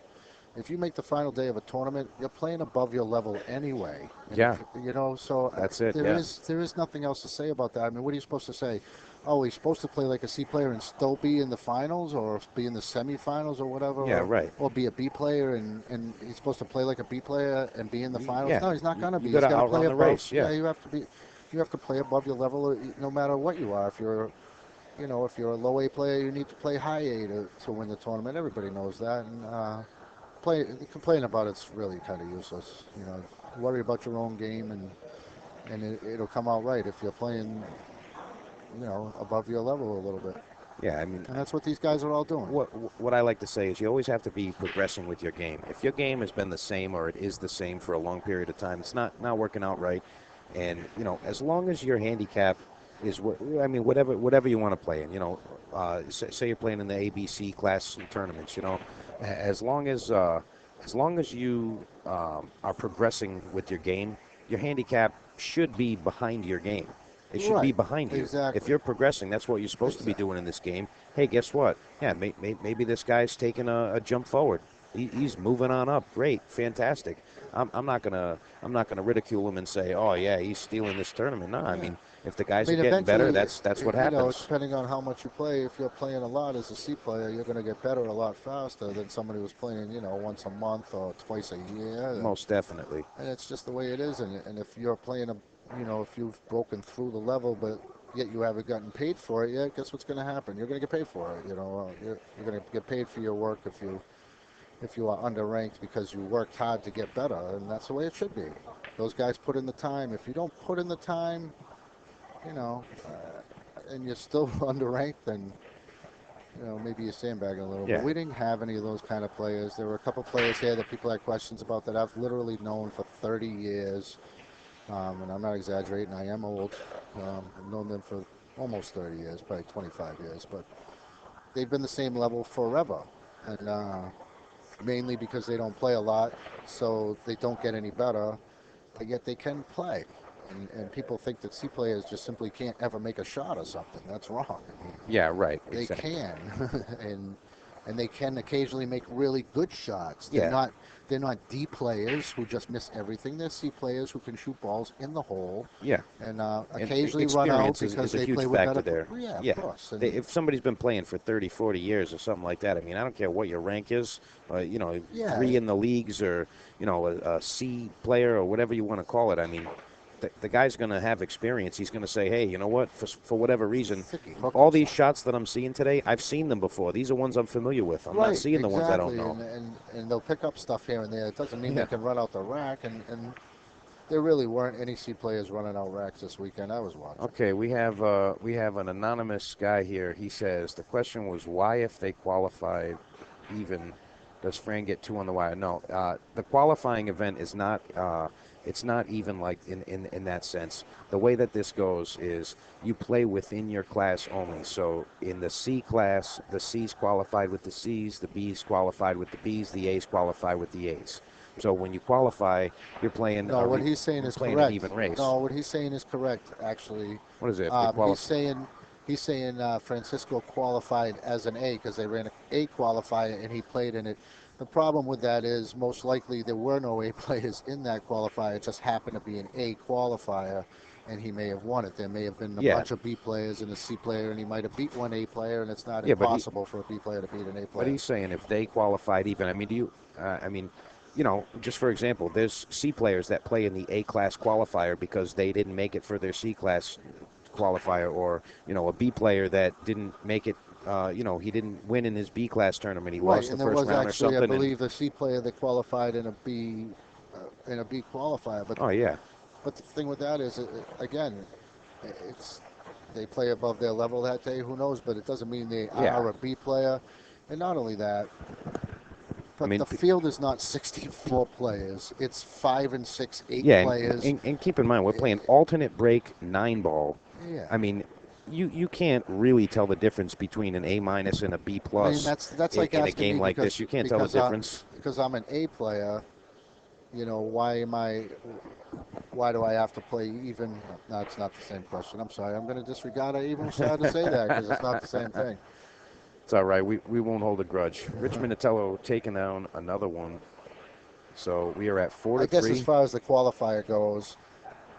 If you make the final day of a tournament, you're playing above your level anyway. And Yeah. So That's it, There yeah. there is nothing else to say about that. I mean, what are you supposed to say? Oh, he's supposed to play like a C player and still be in the finals, or be in the semifinals, or whatever. Yeah, right. Or be a B player and he's supposed to play like a B player and be in the finals. Yeah. No, he's not going to be. You He's gotta got to play outrun the above. race, yeah. You have to play above your level, no matter what you are. If you're if you're a low A player, you need to play high A to win the tournament. Everybody knows that. And complain about it's really kind of useless. Worry about your own game and it'll come out right if you're playing, above your level a little bit. Yeah, I mean, And that's what these guys are all doing. what I like to say is you always have to be progressing with your game. If your game has been the same or it is the same for a long period of time, it's not working out right. And as long as your handicap is whatever you want to play in. Say you're playing in the ABC class tournaments. As long as you are progressing with your game, your handicap should be behind your game. It should be Right, behind you. exactly. If you're progressing, that's what you're supposed to be doing in this game. Hey, guess what? Yeah, maybe this guy's taking a jump forward. He's moving on up. Great, fantastic. I'm not gonna ridicule him and say, oh yeah, he's stealing this tournament. No, I Yeah. mean, if the I guys are mean, getting better, eventually, that's what you know, happens. depending on how much you play, if you're playing a lot as a C player, you're going to get better a lot faster than somebody who's playing, you know, once a month or twice a year. Most definitely. And it's just the way it is. And if you're playing you know, if you've broken through the level, but yet you haven't gotten paid for it yet, guess what's going to happen? You're going to get paid for it. You know, you're going to get paid for your work if you are underranked because you worked hard to get better, and that's the way it should be. Those guys put in the time. If you don't put in the time, you know, and you're still underranked, then you know maybe you're sandbagging a little. Yeah. But we didn't have any of those kind of players. There were a couple players here that people had questions about that I've literally known for 30 years, and I'm not exaggerating. I am old. I've known them for almost 30 years, probably 25 years, but they've been the same level forever, and mainly because they don't play a lot, so they don't get any better, but yet they can play. And people think that C players just simply can't ever make a shot or something. That's wrong. Yeah, right. They Exactly. can, and they can occasionally make really good shots. Yeah. They're not D players who just miss everything. They're C players who can shoot balls in the hole Yeah. and And occasionally run out experience because is a they huge play with factor better. there. Yeah, Yeah. of course. And If somebody's been playing for 30, 40 years or something like that, I mean, I don't care what your rank is, you know, yeah, 3 in the leagues or, you know, a C player or whatever you want to call it. I mean, the guy's going to have experience. He's going to say, hey, you know what, for whatever reason, all these shots that I'm seeing today, I've seen them before. These are ones I'm familiar with. I'm not seeing the ones I don't know. And they'll pick up stuff here and there. It doesn't mean Yeah. they can run out the rack, and there really weren't any C players running out racks this weekend. I was watching. Okay, we have an anonymous guy here. He says the question was why, if they qualified, even does Fran get 2 on the wire? No, the qualifying event is not. It's not even like in that sense. The way that this goes is you play within your class only. So in the C class, the C's qualified with the C's, the B's qualified with the B's, the A's qualified with the A's. So when you qualify, you're playing. No, what he's saying is correct. An even race. No, what he's saying is correct. Actually, What is it? He's saying Francisco qualified as an A because they ran an A qualifier and he played in it. The problem with that is most likely there were no A players in that qualifier. It just happened to be an A qualifier, and he may have won it. There may have been a bunch of B players and a C player, and he might have beat one A player, and it's not impossible for a B player to beat an A player. But he's saying if they qualified even, I mean, you know, just for example, there's C players that play in the A class qualifier because they didn't make it for their C class qualifier, or you know, a B player that didn't make it. You know, he didn't win in his B class tournament. He lost the first round or something. I believe, a C player that qualified in a B qualifier. But But the thing with that is, again, it's they play above their level that day. Who knows? But it doesn't mean they are a B player. And not only that, but the field is not 64 players. It's 5 and 6, 8 players. And keep in mind, we're playing alternate break 9-ball. Yeah. I mean, you can't really tell the difference between an A- and a B+. I mean, that's like in asking a game me like this. You can't tell the difference. Because I'm an A player, you know, why do I have to play even? No, it's not the same question. I'm sorry. I'm going to disregard. I even started to say that because it's not the same thing. It's all right. We won't hold a grudge. Rich Minichello taking down another one. So we are at 4-3. I guess as far as the qualifier goes,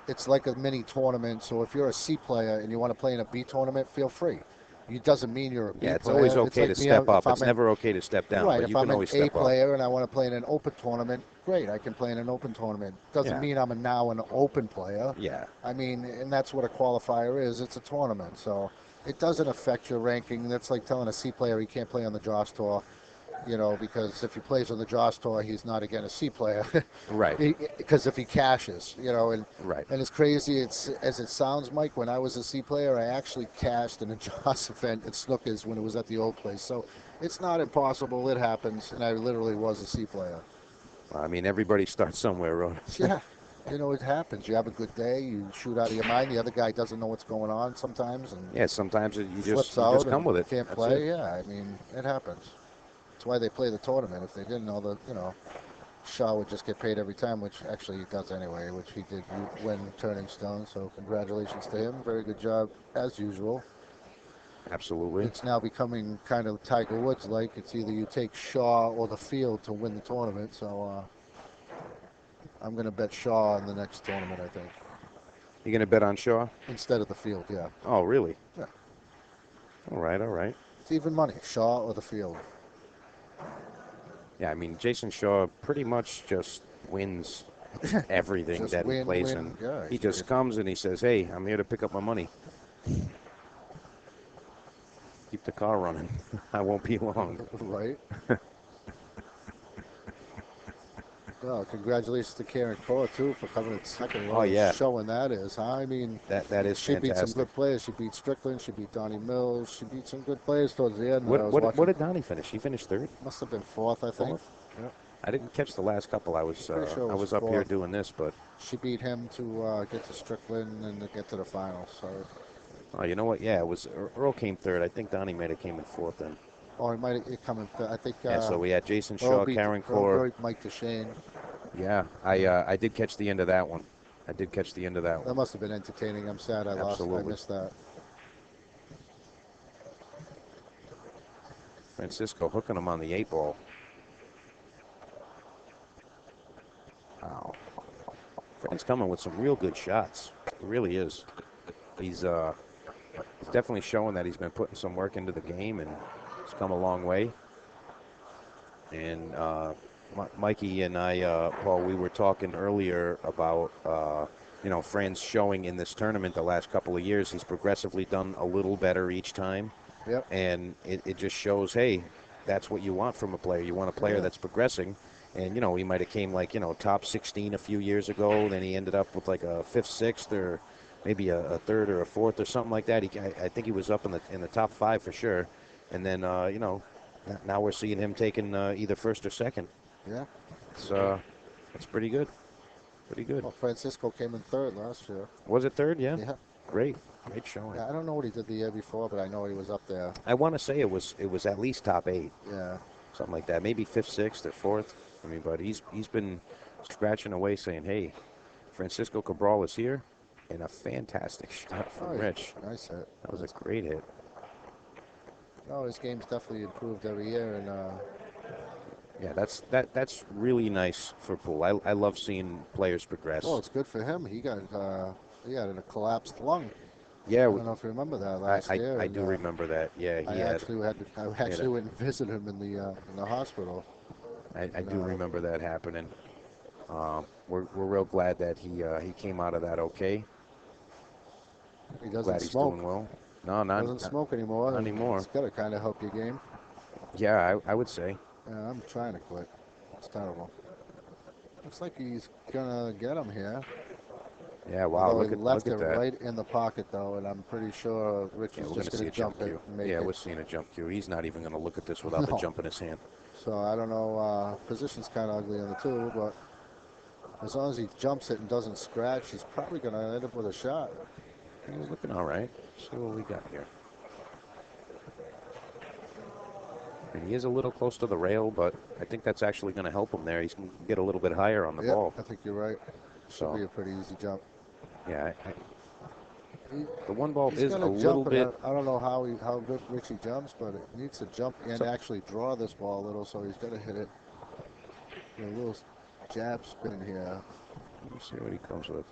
it's like a mini tournament. So if you're a C player and you want to play in a B tournament, feel free. It doesn't mean you're a B player. Yeah, it's always okay to step up. It's never okay to step down. Right, but if you I'm can always an A step up. player and I want to play in an open tournament, great, I can play in an open tournament. Doesn't mean I'm now an open player. Yeah. I mean, and that's what a qualifier is. It's a tournament. So it doesn't affect your ranking. That's like telling a C player he can't play on the Joss Tour, you know, because if he plays on the Joss Tour, he's not, again, a C player. Right. Because if he cashes, you know, and as crazy as it sounds, Mike, when I was a C player, I actually cashed in a Joss event at Snookers when it was at the old place. So it's not impossible. It happens, and I literally was a C player. I mean, everybody starts somewhere, Rhode. Yeah. You know, it happens. You have a good day, you shoot out of your mind. The other guy doesn't know what's going on sometimes. And sometimes you just come with it. Can't play. Yeah, I mean, it happens. That's why they play the tournament. If they didn't, all the, you know, Shaw would just get paid every time, which actually he does anyway, which he did win Turning Stone. So congratulations to him. Very good job as usual. Absolutely. It's now becoming kind of Tiger Woods like. It's either you take Shaw or the field to win the tournament. So I'm going to bet Shaw in the next tournament, I think. You gonna bet on Shaw? Instead of the field, yeah. Oh, really? Yeah. All right, all right. It's even money, Shaw or the field. Yeah, I mean, Jason Shaw pretty much just wins everything Just that he win, plays win. in. Yeah, He just comes and he says, "Hey, I'm here to pick up my money. Keep the car running. I won't be long." Right. Well, congratulations to Karen Cole too for coming in second. Oh What a yeah, showing that is, huh? I mean, that is she beat some fantastic. good players. She beat Strickland. She beat Donnie Mills. She beat some good players towards the end. I What was what what watching. did Donnie finish? He finished third, Must have been fourth, I think. fourth. Yep. I didn't catch the last couple. Pretty sure it I was was up here fourth. doing this, but She beat him to get to Strickland and to get to the finals. So, oh, you know what? Yeah, it was Earl came third. I think Donnie might have came in fourth then. oh, he might have come in. I think Yeah, so we had Jason Earl Shaw, beat Karen Earl Corr. beat Mike DeShane. Yeah, I did catch the end of that one. I did catch the end of that That one. must have been entertaining. I'm sad I lost. I Absolutely. missed that. Francisco hooking him on the 8 ball. Wow. Frank's coming with some real good shots. He really is. He's definitely showing that he's been putting some work into the game and he's come a long way. And Mikey and I, Paul, we were talking earlier about, Fran's showing in this tournament the last couple of years. He's progressively done a little better each time. Yep. And it just shows, hey, that's what you want from a player. You want a player that's progressing. And, he might have came like, top 16 a few years ago. Then he ended up with like a fifth, sixth, or maybe a third or a fourth or something like that. I think he was up in the top 5 for sure. And then, now we're seeing him taking either first or second. Yeah. It's pretty good. Pretty good. Well, Francisco came in third last year. Was it third? Yeah. Yeah. Great showing. Yeah, I don't know what he did the year before, but I know he was up there. I want to say it was at least top 8. Yeah. Something like that. Maybe fifth, sixth, or fourth. I mean, but he's been scratching away, saying, "Hey, Francisco Cabral is here," and a fantastic shot from Rich. Nice hit. That was a great hit. No, his game's definitely improved every year, and yeah, that's really nice for Poole. I love seeing players progress. well, it's good for him. He got a collapsed lung. Yeah, I don't know if you remember that last year. I do remember that. Yeah, I actually went and visited him in the hospital. I do remember that happening. We're real glad that he came out of that okay. He doesn't Glad he's smoke. doing well. No, not doesn't smoke anymore. Not anymore. It's got to kind of help your game. Yeah, I would say. Yeah, I'm trying to quit. It's terrible. Looks like he's gonna get him here. Yeah, wow. Although he left look it at that. right in the pocket though, and I'm pretty sure Rich is just gonna jump it and make it. we're seeing a jump cue. He's not even gonna look at this without the jump in his hand. So I don't know. Position's kind of ugly on the two, but as long as he jumps it and doesn't scratch, he's probably gonna end up with a shot. He's looking all right. Let's see what we got here. And he is a little close to the rail, but I think that's actually going to help him there. He's going to get a little bit higher on the ball. I think you're right. Should be a pretty easy jump. Yeah, the one ball is a little bit. I don't know how good Richie jumps, but it needs to jump and actually draw this ball a little, so he's got to hit it. A little jab spin here. Let me see what he comes with.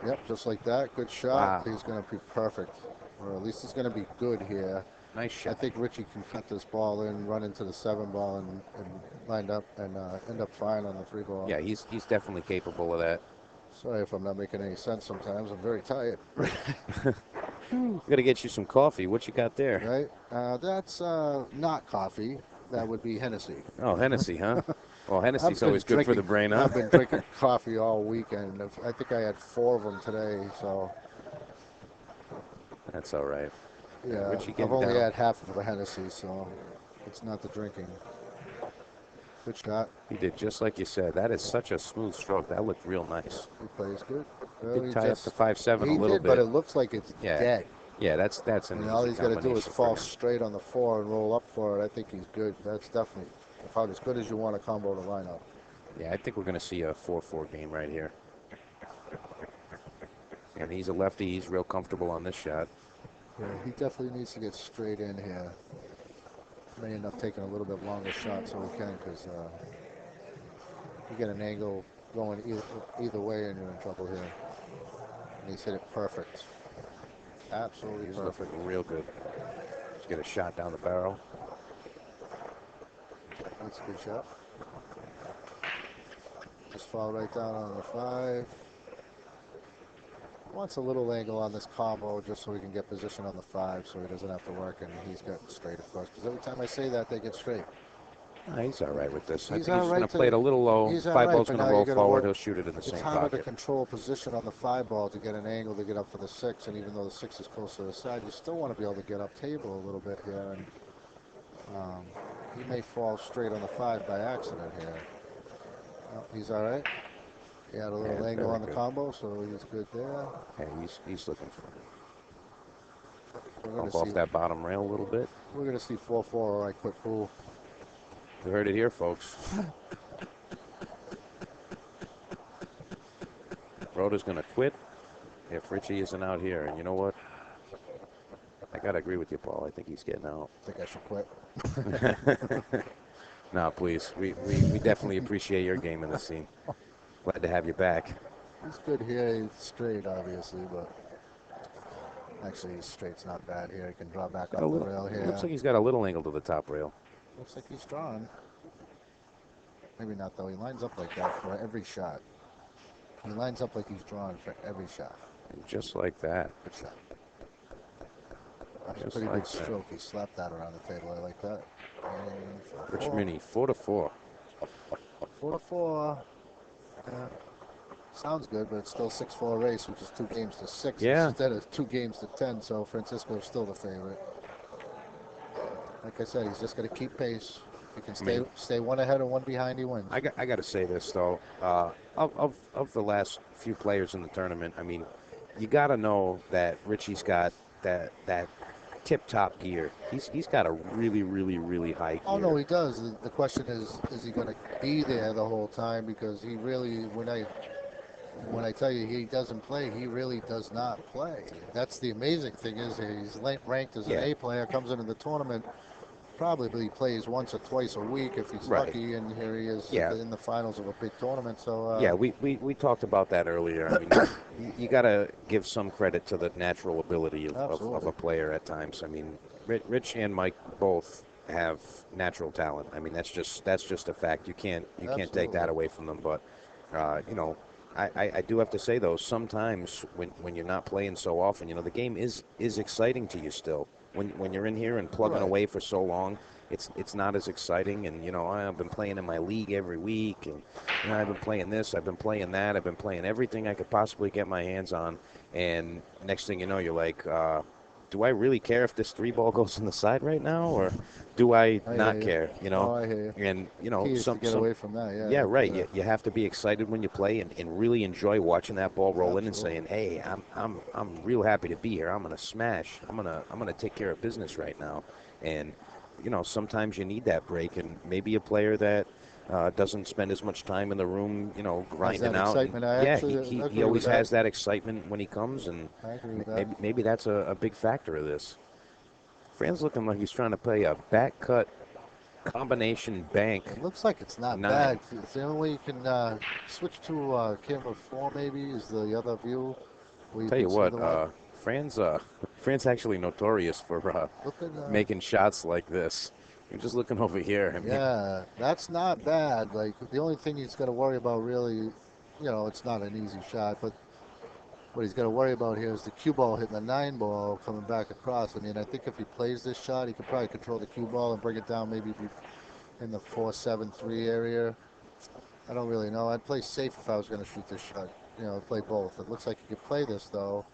Yep, just like that. Good shot. Wow. He's going to be perfect, or at least he's going to be good here. Nice shot. I think Richie can cut this ball in, run into the 7-ball, and wind up and end up fine on the 3-ball. Yeah, he's definitely capable of that. Sorry if I'm not making any sense sometimes. I'm very tired. Got to get you some coffee. What you got there? Right. That's not coffee. That would be Hennessy. Oh, Hennessy, huh? Well, Hennessy's always good for the brain, huh? I've been drinking coffee all weekend. I think I had 4 of them today, so. That's all right. Yeah, I've only had half of a Hennessy, so it's not the drinking. Good shot. He did just like you said. That is such a smooth stroke. That looked real nice. He plays good. Did tie up to 5-7 a little bit. But it looks like it's dead. Yeah, that's an and easy all he's got to do is fall for him. straight on the 4 and roll up for it. I think he's good. That's definitely about as good as you want a combo to line up. Yeah, I think we're going to see a 4-4 game right here. And he's a lefty. He's real comfortable on this shot. Yeah, he definitely needs to get straight in here. May end up taking a little bit longer shot so he can, because you get an angle going either way and you're in trouble here. And he's hit it perfect. Absolutely He's perfect. looking real good. Let's get a shot down the barrel. That's a good shot. Just fall right down on the 5. Wants a little angle on this combo just so he can get position on the 5 so he doesn't have to work, and he's got straight, of course, because every time I say that, they get straight. He's all right with this. I He's think he's all just going right to play it a little low. He's all 5 right, ball's but going to now you roll got to forward. work. He'll shoot it in the It's same harder to pocket. control position on the 5 ball to get an angle to get up for the 6, and even though the 6 is closer to the side, you still want to be able to get up table a little bit here, and he may fall straight on the 5 by accident here. Well, he's all right. He had a little angle on the combo, so he's good there. Yeah, he's looking for We're bump off that bottom rail a little bit. We're going to see 4-4 or I quit pool. You heard it here, folks. Rhode is going to quit if Richie isn't out here. And you know what? I got to agree with you, Paul. I think he's getting out. I think I should quit. No, please. We definitely appreciate your game in this scene. Glad to have you back. He's good here. He's straight, obviously, but actually his straight's not bad here. He can draw back up the rail here. Looks like he's got a little angle to the top rail. Looks like he's drawn. Maybe not, though. He lines up like that for every shot. He lines up like he's drawn for every shot. And just like that. Good shot. Just Pretty like good that. stroke. He slapped that around the table. I like that. Rich Mini, 4-4. 4-4. Sounds good, but it's still 6-4 race, which is 2 games to 6 Yeah. instead of 2 games to 10. So Francisco's still the favorite. Like I said, he's just going to keep pace. If he can stay one ahead or one behind, he wins. I got to say this though. Of the last few players in the tournament, I mean, you got to know that Richie's got that tip-top gear. He's got a really, really, really high gear. Oh, no, he does. The question is he going to be there the whole time? Because he really, when I tell you he doesn't play, he really does not play. That's the amazing thing is he's ranked as an A player, comes into the tournament, probably plays once or twice a week if he's lucky, and here he is in the finals of a big tournament. So yeah, we talked about that earlier. I mean, you got to give some credit to the natural ability of a player at times. I mean, Rich and Mike both have natural talent. I mean, that's just a fact. You can't take that away from them. But you know, I do have to say though, sometimes when you're not playing so often, you know, the game is exciting to you still. When you're in here and plugging away for so long, it's not as exciting. And you know, I've been playing in my league every week, and you know, I've been playing this, I've been playing that, I've been playing everything I could possibly get my hands on. And next thing you know, you're like, do I really care if this 3-ball goes on the side right now, or do I not care? You know, I hear you. And you know, to get away from that. Yeah, right. You have to be excited when you play and really enjoy watching that ball roll in and saying, "Hey, I'm real happy to be here. I'm gonna smash. I'm gonna take care of business right now." And you know, sometimes you need that break, and maybe a player that doesn't spend as much time in the room, you know, grinding out. He always has that excitement when he comes, and maybe that's a big factor of this. Fran's looking like he's trying to play a back cut combination bank. It looks like it's not bad. It's the only way you can switch to camera 4 maybe is the other view. Tell you what, Fran's actually notorious for making shots like this. I'm just looking over here. I mean, yeah, that's not bad. Like the only thing he's got to worry about really, you know, it's not an easy shot, but what he's got to worry about here is the cue ball hitting the 9-ball coming back across. I mean, I think if he plays this shot, he could probably control the cue ball and bring it down maybe in the 4-7-3 area. I don't really know. I'd play safe if I was going to shoot this shot. You know, play both. It looks like he could play this though,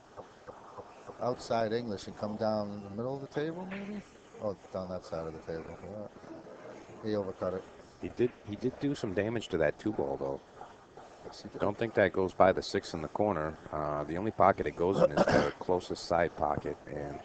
outside English and come down in the middle of the table maybe. Oh, down that side of the table. Yeah. He overcut it. He did do some damage to that 2-ball though. Don't think that goes by the 6 in the corner. The only pocket it goes in is the closest side pocket, and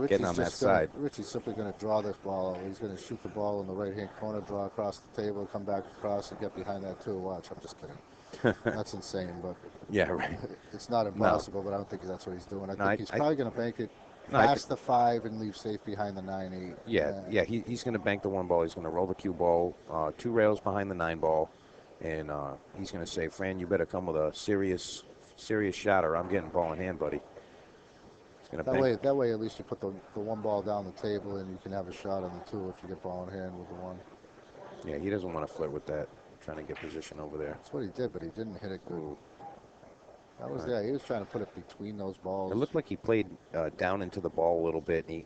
getting on that side. Richie's simply going to draw this ball. He's going to shoot the ball in the right-hand corner, draw across the table, come back across, and get behind that too. Watch, I'm just kidding. That's insane, but yeah, right. It's not impossible, but I don't think that's what he's doing. I think he's probably going to bank it No, pass the 5 and leave safe behind the 9-8. yeah. He's going to bank the 1 ball. He's going to roll the cue ball 2 rails behind the 9 ball, and he's going to say, Fran, you better come with a serious shot, or I'm getting ball in hand, buddy. He's going to bank. That way, at least you put the 1 ball down the table, and you can have a shot on the 2 if you get ball in hand with the 1. Yeah, he doesn't want to flirt with that, trying to get position over there. That's what he did, but he didn't hit it good. Ooh. That was He was trying to put it between those balls. It looked like he played down into the ball a little bit. He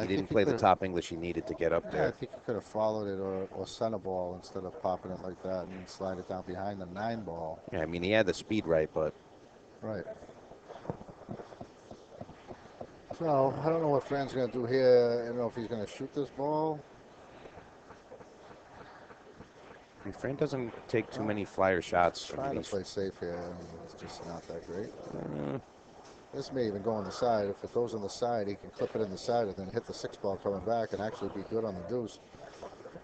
didn't play the top English he needed to get up there. I think he could have followed it or sent a ball instead of popping it like that and slide it down behind the 9 ball. Yeah, I mean, he had the speed right, but... Right. So, I don't know what Fran's going to do here. I don't know if he's going to shoot this ball. I mean, Fran doesn't take too many flyer shots. Trying to play safe here. It's just not that great. This may even go on the side. If it goes on the side, he can clip it in the side and then hit the 6 ball coming back and actually be good on the deuce.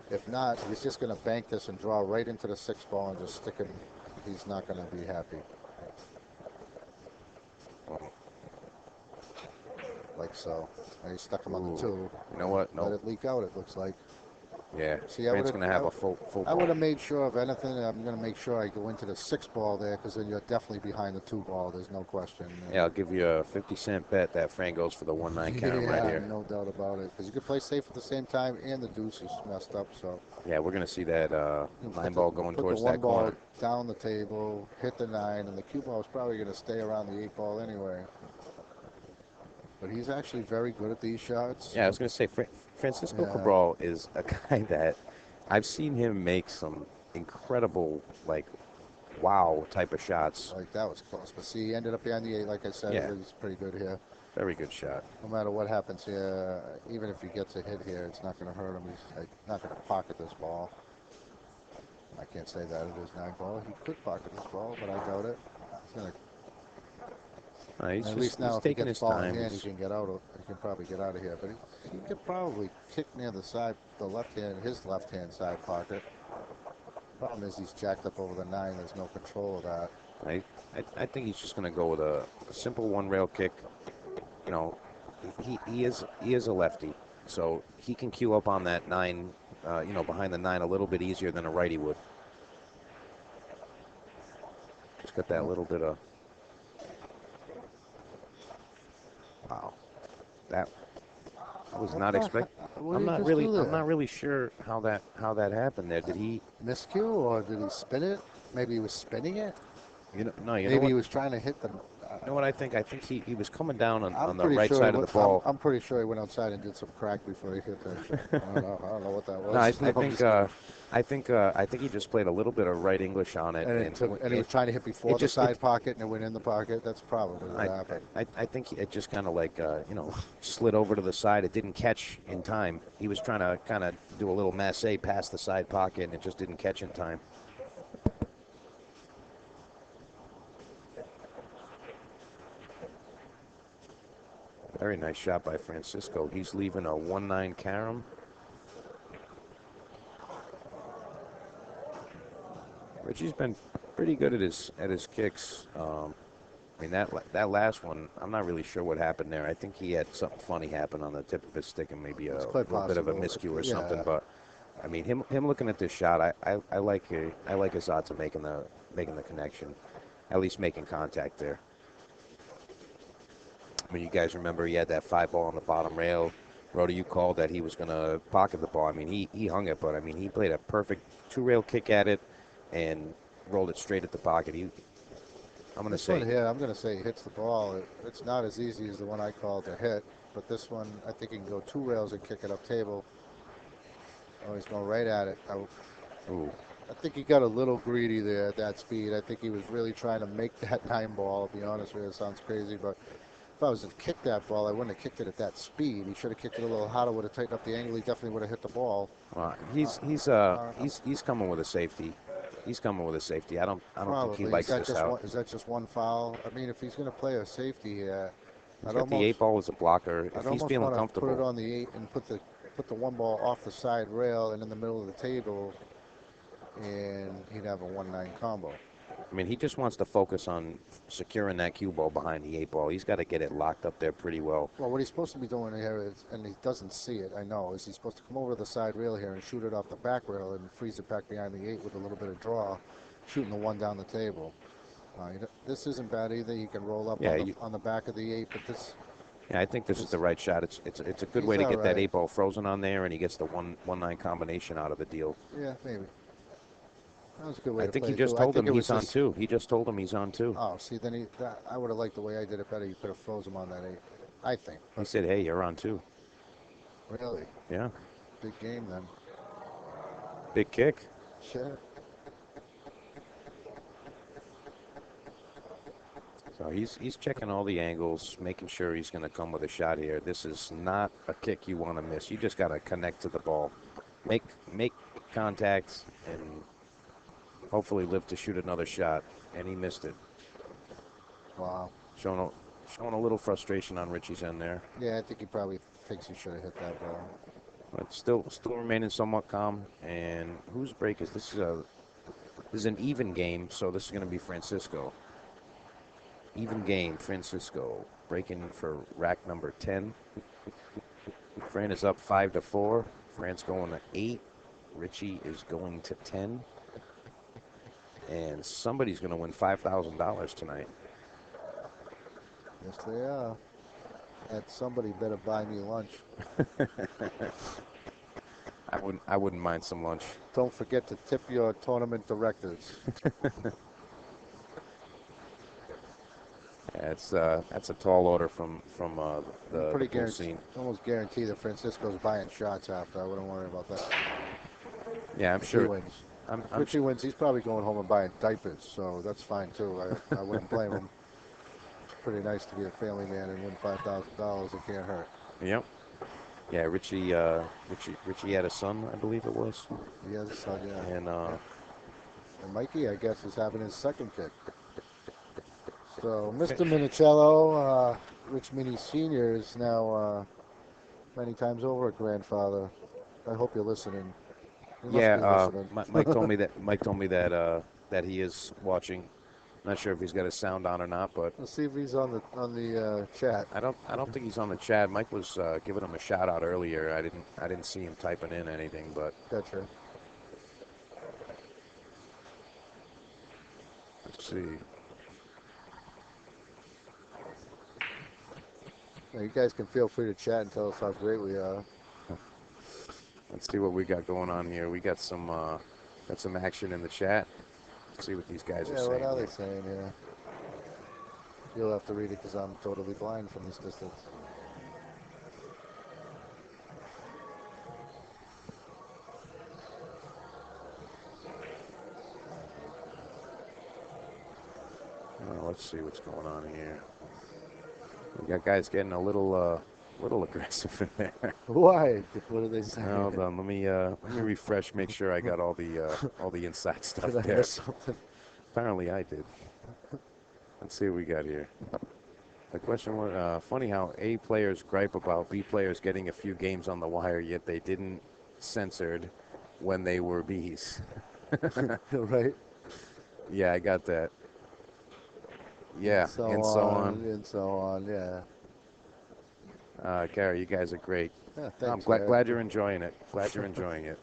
If not, he's just going to bank this and draw right into the 6 ball and just stick it. He's not going to be happy. Like so. And he stuck him on the 2. You know what? No. Let it leak out, it looks like. Yeah, See, Fran's going to have a full I would have made sure of anything. I'm going to make sure I go into the 6 ball there because then you're definitely behind the 2 ball. There's no question. Yeah, I'll give you a 50-cent bet that Fran goes for the 1-9 carom right here. No doubt about it. Because you can play safe at the same time and the deuce is messed up. So yeah, we're going to see that 9 ball going towards that Put corner. the 1 ball down the table, hit the 9, and the cue ball is probably going to stay around the 8 ball anyway. But he's actually very good at these shots. Yeah, I was going to say, Francisco Cabral is a guy that I've seen him make some incredible, like, wow type of shots. Like, that was close. But see, he ended up behind the 8, like I said. Yeah. He's pretty good here. Very good shot. No matter what happens here, even if he gets a hit here, it's not going to hurt him. He's not going to pocket this ball. I can't say that it is 9 ball. He could pocket this ball, but I doubt it. He's going to. At least now, if he gets ball in hand, he can get out. He can probably get out of here. But he could probably kick near the side, his left-hand side pocket. Problem is, he's jacked up over the 9. There's no control of that. I think he's just going to go with a simple 1-rail kick. You know, he is a lefty, so he can queue up on that 9. You know, behind the 9 a little bit easier than a righty would. Just got that little bit of. Wow, that I was not expecting. I'm not really sure how that happened there. Did he miscue or did he spin it? Maybe he was spinning it. Maybe he was trying to hit the. You know what I think? I think he was coming down on the pretty right sure side of the ball. I'm pretty sure he went outside and did some crack before he hit that shit. I don't know what that was. No, I think he just played a little bit of right English on it, and he was trying to hit before the side pocket, and it went in the pocket. That's probably what happened. I think it just kind of like slid over to the side. It didn't catch in time. He was trying to kind of do a little massé past the side pocket, and it just didn't catch in time. Very nice shot by Francisco. He's leaving a 1-9 carom. Richie's been pretty good at his kicks. I mean, that last one, I'm not really sure what happened there. I think he had something funny happen on the tip of his stick and maybe a little bit of a miscue or something. But I mean, him looking at this shot, I like his odds of making the connection, at least making contact there. I mean, you guys remember he had that 5 ball on the bottom rail. Rhode, you called that he was going to pocket the ball. I mean, he hung it, but I mean, he played a perfect 2-rail kick at it and rolled it straight at the pocket. I'm going to say he hits the ball. It's not as easy as the one I called to hit, but this one, I think he can go 2 rails and kick it up table. Oh, he's going right at it. Ooh. I think he got a little greedy there at that speed. I think he was really trying to make that 9 ball, to be honest with you. It sounds crazy, but if I was to kick that ball, I wouldn't have kicked it at that speed. He should have kicked it a little harder, would have tightened up the angle. He definitely would have hit the ball. He's coming with a safety. He's coming with a safety. I don't think he likes this out. Is that just 1 foul? I mean, if he's going to play a safety here, he's got the 8 ball as a blocker. If he's feeling comfortable, put it on the 8 and put the 1 ball off the side rail and in the middle of the table, and he'd have a 1-9 combo. I mean, he just wants to focus on securing that cue ball behind the 8 ball. He's got to get it locked up there pretty well. Well, what he's supposed to be doing here is, and he doesn't see it, I know, is he's supposed to come over to the side rail here and shoot it off the back rail and freeze it back behind the 8 with a little bit of draw, shooting the 1 down the table. This isn't bad either. He can roll up Yeah, on the back of the 8, but this. Yeah, I think this is the right shot. It's a good way He's to get that all right. 8 ball frozen on there, and he gets the 1-9 combination out of the deal. Yeah, maybe. That was a good way I to think play he it, just too. told I him think it he's was on just- 2. He just told him he's on 2. Oh, see, then I would have liked the way I did it better. You could have froze him on that 8, I think. He said, "Hey, you're on 2." Really? Yeah, Big game then. big kick. Sure. So he's checking all the angles, making sure he's going to come with a shot here. This is not a kick you want to miss. You just got to connect to the ball, make contact, and hopefully live to shoot another shot. And he missed it. Wow. Showing a little frustration on Richie's end there. Yeah, I think he probably thinks he should have hit that ball. But still remaining somewhat calm. And whose break is this? This is an even game, so this is going to be Francisco. Even game, Francisco breaking for rack number 10. Fran is up 5-4. Fran's going to 8. Richie is going to 10. And somebody's going to win $5,000 tonight. Yes, they are. That somebody better buy me lunch. I wouldn't mind some lunch. Don't forget to tip your tournament directors. Yeah, that's a tall order from the Pretty pool guaranteed. scene. Almost guaranteed that Francisco's buying shots after. I wouldn't worry about that. Yeah, I'm If sure. he wins. I'm Richie wins. He's probably going home and buying diapers, so that's fine too. I wouldn't blame him. Pretty nice to be a family man and win $5,000. It can't hurt. Yep. Yeah, Richie had a son, I believe it was. He has a son, yeah. And Mikey, I guess, is having his second kid. So, Mr. Minichello, Rich Mini Sr. is now many times over a grandfather. I hope you're listening. You must be yeah, listening. Mike told me that he is watching. Not sure if he's got his sound on or not, but Let's see if he's on the chat. I don't think he's on the chat. Mike was giving him a shout out earlier. I didn't see him typing in anything, but Gotcha. let's see. Now, you guys can feel free to chat and tell us how great we are. Let's see what we got going on here. We got some action in the chat. Let's see what these guys are Yeah, saying. what are here. they saying here? You'll have to read it because I'm totally blind from this distance. Let's see what's going on here. We got guys getting a little aggressive in there. Why? What are they saying? Hold on, let me refresh, make sure I got all the inside stuff Did I there. miss something? Apparently I did. Let's see what we got here. The question was, funny how A players gripe about B players getting a few games on the wire, yet they didn't censored when they were Bs. Right? Yeah, I got that. Yeah, And so on. Yeah. Gary, you guys are great. Yeah, I'm thanks, glad, Gary. glad you're enjoying it. Glad you're enjoying it.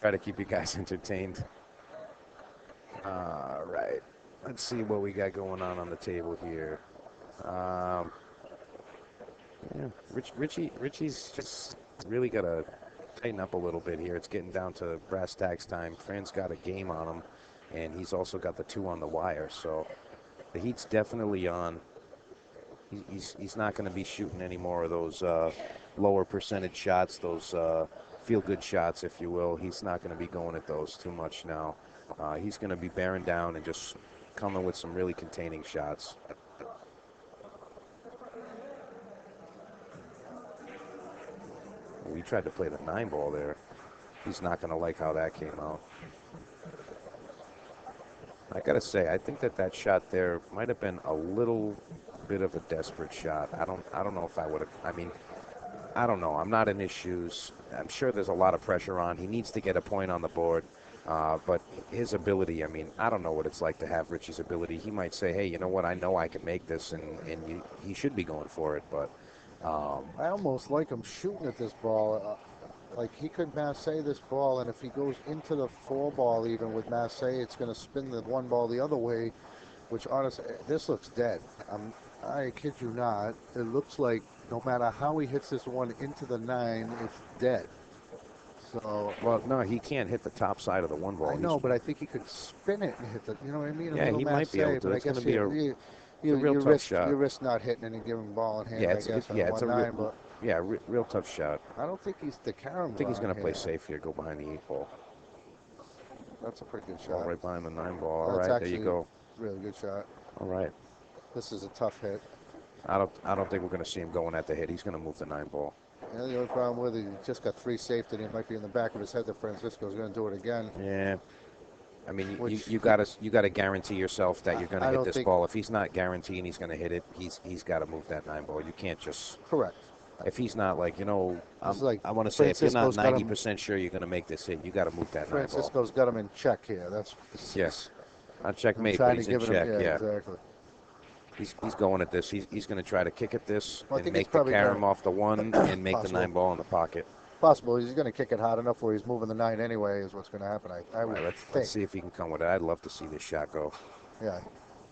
Try to keep you guys entertained. All right. Let's see what we got going on the table here. Yeah, Richie's just really got to tighten up a little bit here. It's getting down to brass tacks time. Fran's got a game on him, and he's also got the 2 on the wire. So the heat's definitely on. He's not going to be shooting any more of those lower percentage shots, those feel-good shots, if you will. He's not going to be going at those too much now. He's going to be bearing down and just coming with some really containing shots. We tried to play the 9 ball there. He's not going to like how that came out. I got to say, I think that shot there might have been a little bit of a desperate shot. I don't know if I would have. I mean, I don't know. I'm not in his shoes. I'm sure there's a lot of pressure on. He needs to get a point on the board. But his ability, I mean, I don't know what it's like to have Richie's ability. He might say, hey, you know what? I know I can make this, and he should be going for it. But I almost like him shooting at this ball. Like he could masse this ball, and if he goes into the 4 ball even with masse, it's going to spin the 1 ball the other way, which honestly, this looks dead. I kid you not. It looks like no matter how he hits this one into the 9, it's dead. So, well, no, he can't hit the top side of the 1 ball. I know, but I think he could spin it and hit the, you know what I mean? Yeah, he might be able to. But It's I going guess to be a real tough shot. You risk not hitting any given ball in hand, Yeah, I guess, on it's a 1-9, but real tough shot. I don't think he's the Cabral. I think he's going to play safe here, go behind the 8 ball. That's a pretty good Ball shot. right behind the 9 ball. All That's right, there you go. Really good shot. All right. This is a tough hit. I don't think we're going to see him going at the hit. He's going to move the 9 ball. Yeah, the only problem with it, he just got 3 safety, and it might be in the back of his head that Francisco's going to do it again. Yeah. I mean, you gotta guarantee yourself that you're gonna hit this ball. If he's not guaranteeing he's gonna hit it, he's got to move that 9 ball. You can't just. Correct. If he's not like, you know, like I want to say, if you're not Francisco's 90% sure you're gonna make this hit, you got to move that 9 ball. Francisco's got him in check here. That's yes. Not checkmate, trying but he's to in give check. him, Yeah. Exactly. He's going at this. He's going to try to kick at this Well, and make the carom off the 1 and make Possible. the 9 ball in the pocket. Possible. He's going to kick it hard enough where he's moving the 9 anyway. Is what's going to happen. I would Right, think. let's see if he can come with it. I'd love to see this shot go. Yeah.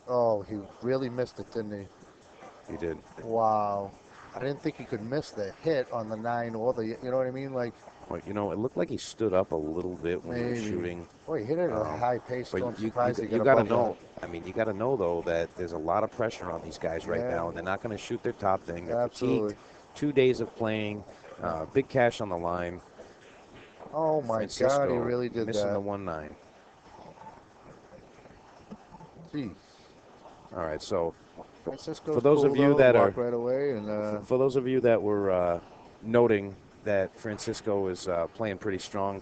Oh, he really missed it, didn't he? He did. Wow. I didn't think he could miss the hit on the 9 or the. You know what I mean? Like. Well, you know, it looked like he stood up a little bit when he was Maybe. shooting. Boy, he hit it at a high pace. So I'm But you surprised he got got to above know. I mean, you got to know though that there's a lot of pressure on these guys right Yeah. now, and they're not going to shoot their top thing. They're Absolutely. fatigued. 2 days of playing, big cash on the line. that. Oh my Francisco God, he really did missing that. the 1-9. Jeez. All right, so Francisco's for those of cool, you though, that walked are right away and for those of you that were noting that Francisco is playing pretty strong,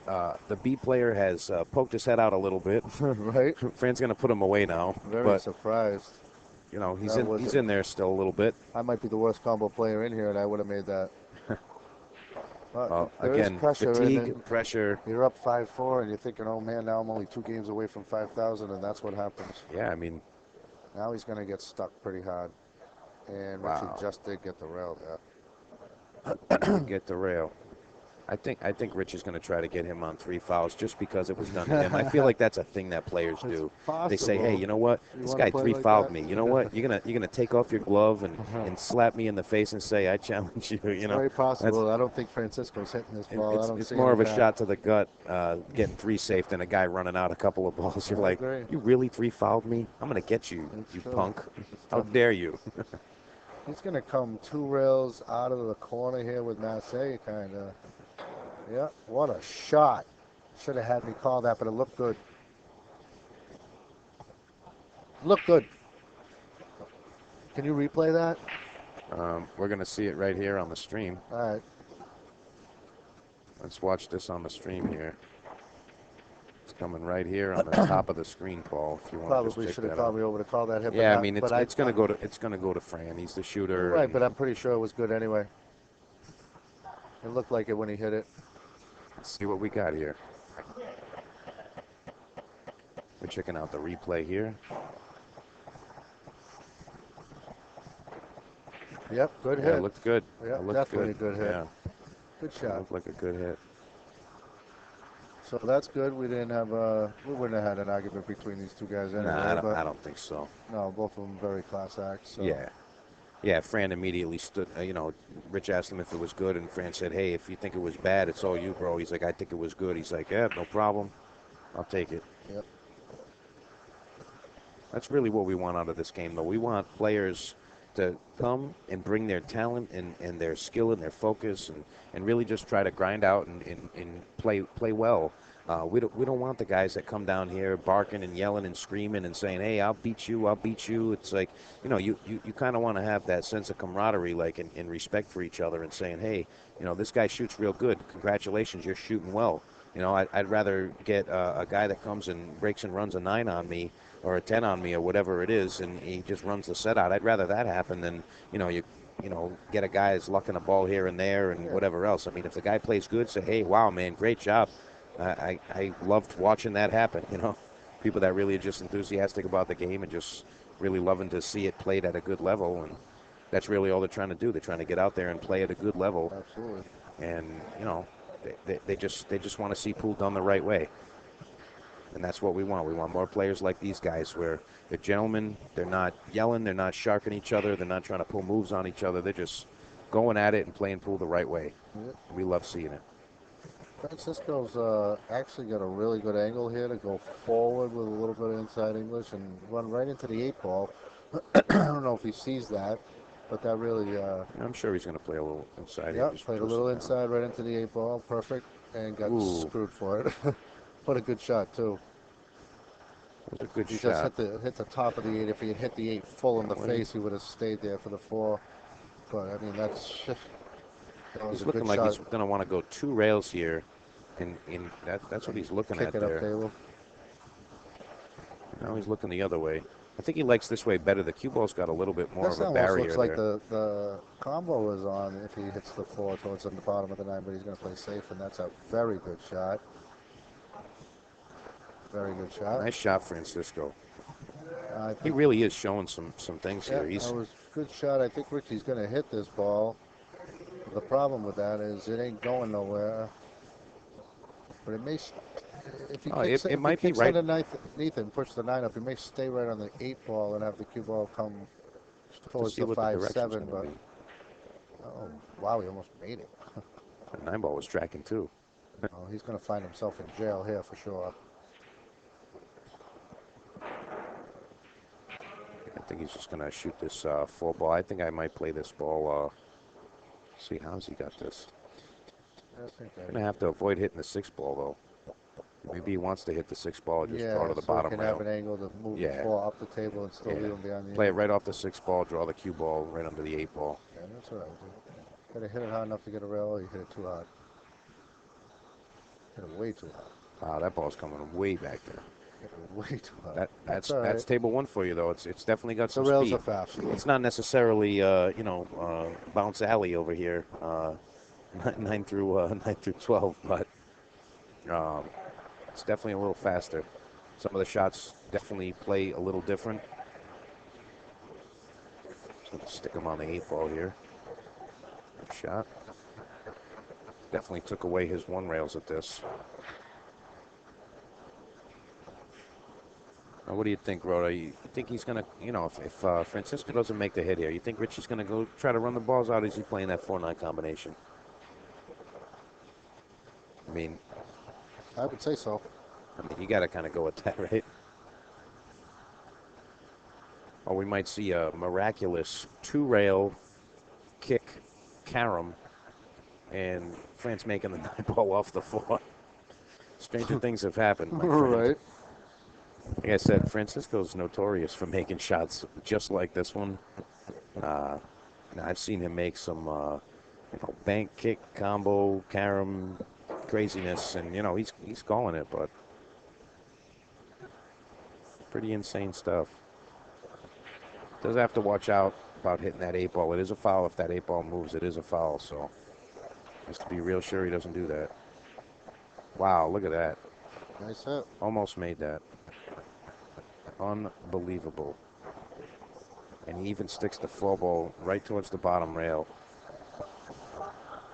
the B player has poked his head out a little bit. right. Fran's going to put him away now, Very but surprised. you know he's That in there still a little bit. I might be the worst combo player in here, and I would have made that. But Well, there is again, pressure, and fatigue, then pressure. you're up 5-4, and you're thinking, "Oh man, now I'm only 2 games away from 5,000," and that's what happens. Yeah, I mean, Now he's going to get stuck pretty hard, and Wow. Richie just did get the rail there. get the rail. I think Rich is going to try to get him on 3 fouls just because it was done to him. I feel like that's a thing that players do. They say, hey, you know what? You This wanna guy play 3 like fouled that? me. You know what? You're gonna take off your glove and slap me in the face and say, I challenge you. You know, Very possible. I don't think Francisco's hitting this ball. I don't it's see more of a any shot to the gut, getting 3 safe than a guy running out a couple of balls. You're I like, agree. you really 3 fouled me? I'm gonna get you, It's you true. punk. How dare you? He's going to come 2 rails out of the corner here with Massey, kind of. Yeah, what a shot. Should have had me call that, but it looked good. Looked good. Can you replay that? We're gonna see it right here on the stream. All right. Let's watch this on the stream here. It's coming right here on the top of the screen, Paul. If you want to Probably just should check have that called out. me over to call that hit. Yeah, but I mean it's gonna go to Fran. He's the shooter. Right, and but I'm pretty sure it was good anyway. It looked like it when he hit it. let's see what we got here. We're checking out the replay here. Yep, good Yeah, hit. it looked good. Yeah, It looked definitely a good hit. Yeah, Good it shot. looked like a good hit. So that's good. We didn't have we wouldn't have had an argument between these 2 guys anyway. Nah, but I don't think so. no, both of them very class acts. So. Yeah. Yeah, Fran immediately stood, Rich asked him if it was good, and Fran said, hey, if you think it was bad, it's all you, bro. He's like, I think it was good. He's like, yeah, no problem. I'll take it. Yep. That's really what we want out of this game, though. We want players to come and bring their talent and their skill and their focus and really just try to grind out and play well. We don't want the guys that come down here barking and yelling and screaming and saying, hey, I'll beat you. It's like, you kind of want to have that sense of camaraderie, like, in respect for each other and saying, hey, this guy shoots real good. Congratulations, you're shooting well. I'd rather get a guy that comes and breaks and runs a 9 on me or a 10 on me or whatever it is, and he just runs the set out. I'd rather that happen than, you get a guy that's lucking a ball here and there and whatever else. I mean, if the guy plays good, say, hey, wow, man, great job. I loved watching that happen. People that really are just enthusiastic about the game and just really loving to see it played at a good level, and that's really all they're trying to do. They're trying to get out there and play at a good level. Absolutely. And they just want to see pool done the right way. And that's what we want. We want more players like these guys where they're gentlemen. They're not yelling. They're not sharking each other. They're not trying to pull moves on each other. They're just going at it and playing pool the right way. Yep. We love seeing it. Francisco's actually got a really good angle here to go forward with a little bit of inside English and run right into the 8-ball. I don't know if he sees that, but that really... I'm sure he's going to play a little inside. Yep, played a little inside right into the 8-ball. Perfect. And got screwed for it. What a good shot, too. It was a good he shot. Just hit the top of the 8. If he had hit the 8 full in the face, he would have stayed there for the 4. But, I mean, that was he's a looking good like shot. he's going to want to go 2 rails here. And that's what he's looking at there. Up, Caleb. Now he's looking the other way. I think he likes this way better. The cue ball's got a little bit more of a barrier looks there. like the combo is on if he hits the 4 towards the bottom of the 9, but he's going to play safe, and that's a very good shot. Very good shot. Nice shot, Francisco. He really is showing some things here. That was a good shot. I think Richie's going to hit this ball. The problem with that is it ain't going nowhere. But it may, if he kicks it might be right underneath and push the 9 up, he may stay right on the 8-ball and have the cue ball come towards the 5-7. But oh wow, he almost made it. The 9-ball was tracking too. Oh, he's going to find himself in jail here for sure. I think he's just going to shoot this 4-ball. I think I might play this ball. See, how's he got this? Going to have to avoid hitting the 6-ball, though. Maybe he wants to hit the 6-ball and just draw to the bottom rail. Yeah, so he can have an angle to move the ball up the table and still leave him behind the play it right off the 6-ball, draw the cue ball right under the 8-ball. Yeah, that's what I would do. Got to hit it hard enough to get a rail, or you hit it too hard. Hit it way too hard. Wow, that ball's coming way back there. Hit it way too hard. That's table 1 for you, though. It's definitely got some speed. The rails speed. are fast. It's not necessarily, bounce alley over here, 9 through 12, but it's definitely a little faster. Some of the shots definitely play a little different. Just going to stick him on the 8-ball here. Good shot. Definitely took away his 1 rails at this. Now, what do you think, Rhoda? You think he's going to, if Francisco doesn't make the hit here, you think Richie's going to go try to run the balls out? Or is he playing that 4-9 combination? I mean, I would say so. I mean, you got to kind of go with that, right? Or we might see a miraculous 2-rail kick carom and France making the 9-ball off the 4. Stranger things have happened, my friend. Right. Like I said, Francisco's notorious for making shots just like this one. I've seen him make some, bank kick, combo, carom, craziness, and he's calling it, but pretty insane stuff. Does have to watch out about hitting that 8-ball. It is a foul. If that 8-ball moves, it is a foul. So has to be real sure he doesn't do that. Wow, look at that. Nice hit. Almost made that. Unbelievable. And he even sticks the 4-ball right towards the bottom rail.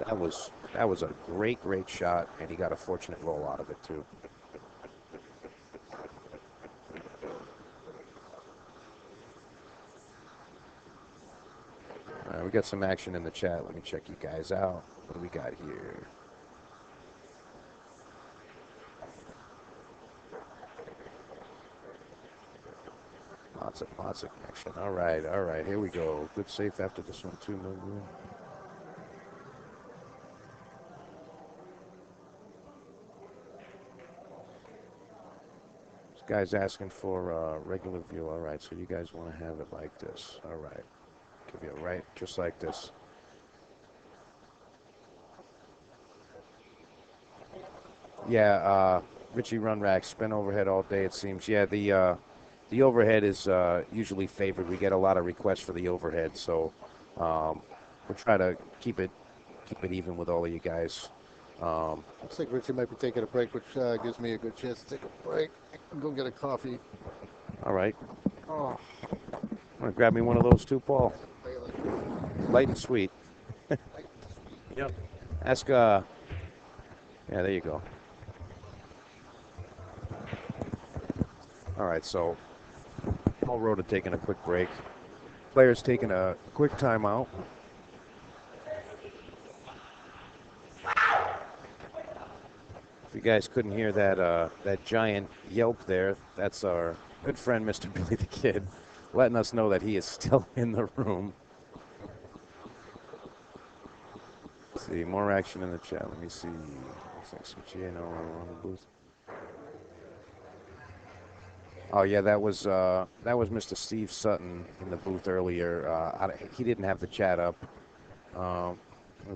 That was a great shot, and he got a fortunate roll out of it too. All right, we got some action in the chat. Let me check you guys out. What do we got here? Lots of action. All right. Here we go. Good safe after this one too, no good. This guy's asking for a regular view. All right, so you guys want to have it like this. All right. Give you a right, just like this. Yeah, Richie run rack, spin overhead all day, it seems. Yeah, the overhead is usually favored. We get a lot of requests for the overhead, so we'll try to keep it even with all of you guys. Looks like Richie might be taking a break, which gives me a good chance to take a break and go get a coffee. All right. Oh, Want to grab me one of those too, Paul? Light and sweet. Yep. Ask, yeah, there you go. All right, so Paul Rhode taking a quick break. Players taking a quick timeout. If you guys couldn't hear that that giant yelp there, that's our good friend, Mr. Billy the Kid, letting us know that he is still in the room. Let's see, more action in the chat. Let me see. Looks like some Gino on the booth. Oh yeah, that was Mr. Steve Sutton in the booth earlier. He didn't have the chat up.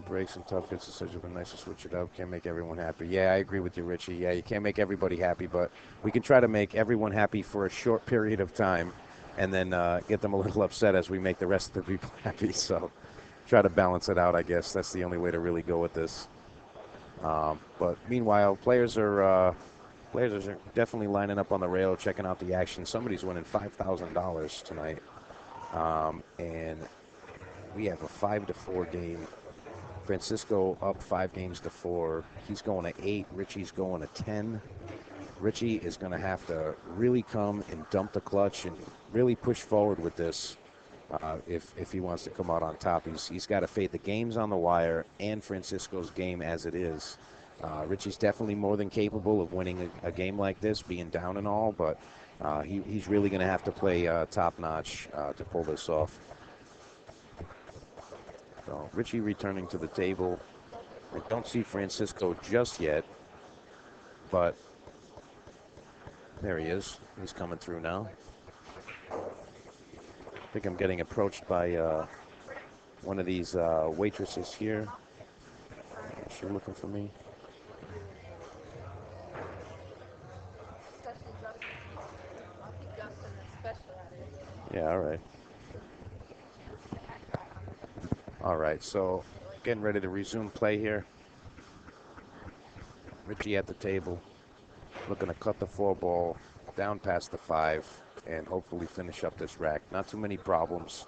Breaks and tough hits, such a nice to switch it up. Can't make everyone happy. Yeah, I agree with you, Richie. Yeah, you can't make everybody happy, but we can try to make everyone happy for a short period of time, and then get them a little upset as we make the rest of the people happy. So try to balance it out, I guess. That's the only way to really go with this. But meanwhile, players are definitely lining up on the rail, checking out the action. Somebody's winning $5,000 tonight, and we have a 5-4 game. Francisco up 5 games to 4. He's going to 8. Richie's going to 10. Richie is going to have to really come and dump the clutch and really push forward with this if he wants to come out on top. He's got to fade the games on the wire and Francisco's game as it is. Richie's definitely more than capable of winning a game like this, being down and all, but he's really going to have to play top-notch to pull this off. So Richie returning to the table. I don't see Francisco just yet, but there he is. He's coming through now. I think I'm getting approached by one of these waitresses here. Is she looking for me? Yeah, all right. All right, so getting ready to resume play here. Richie at the table, looking to cut the 4-ball down past the 5 and hopefully finish up this rack. Not too many problems.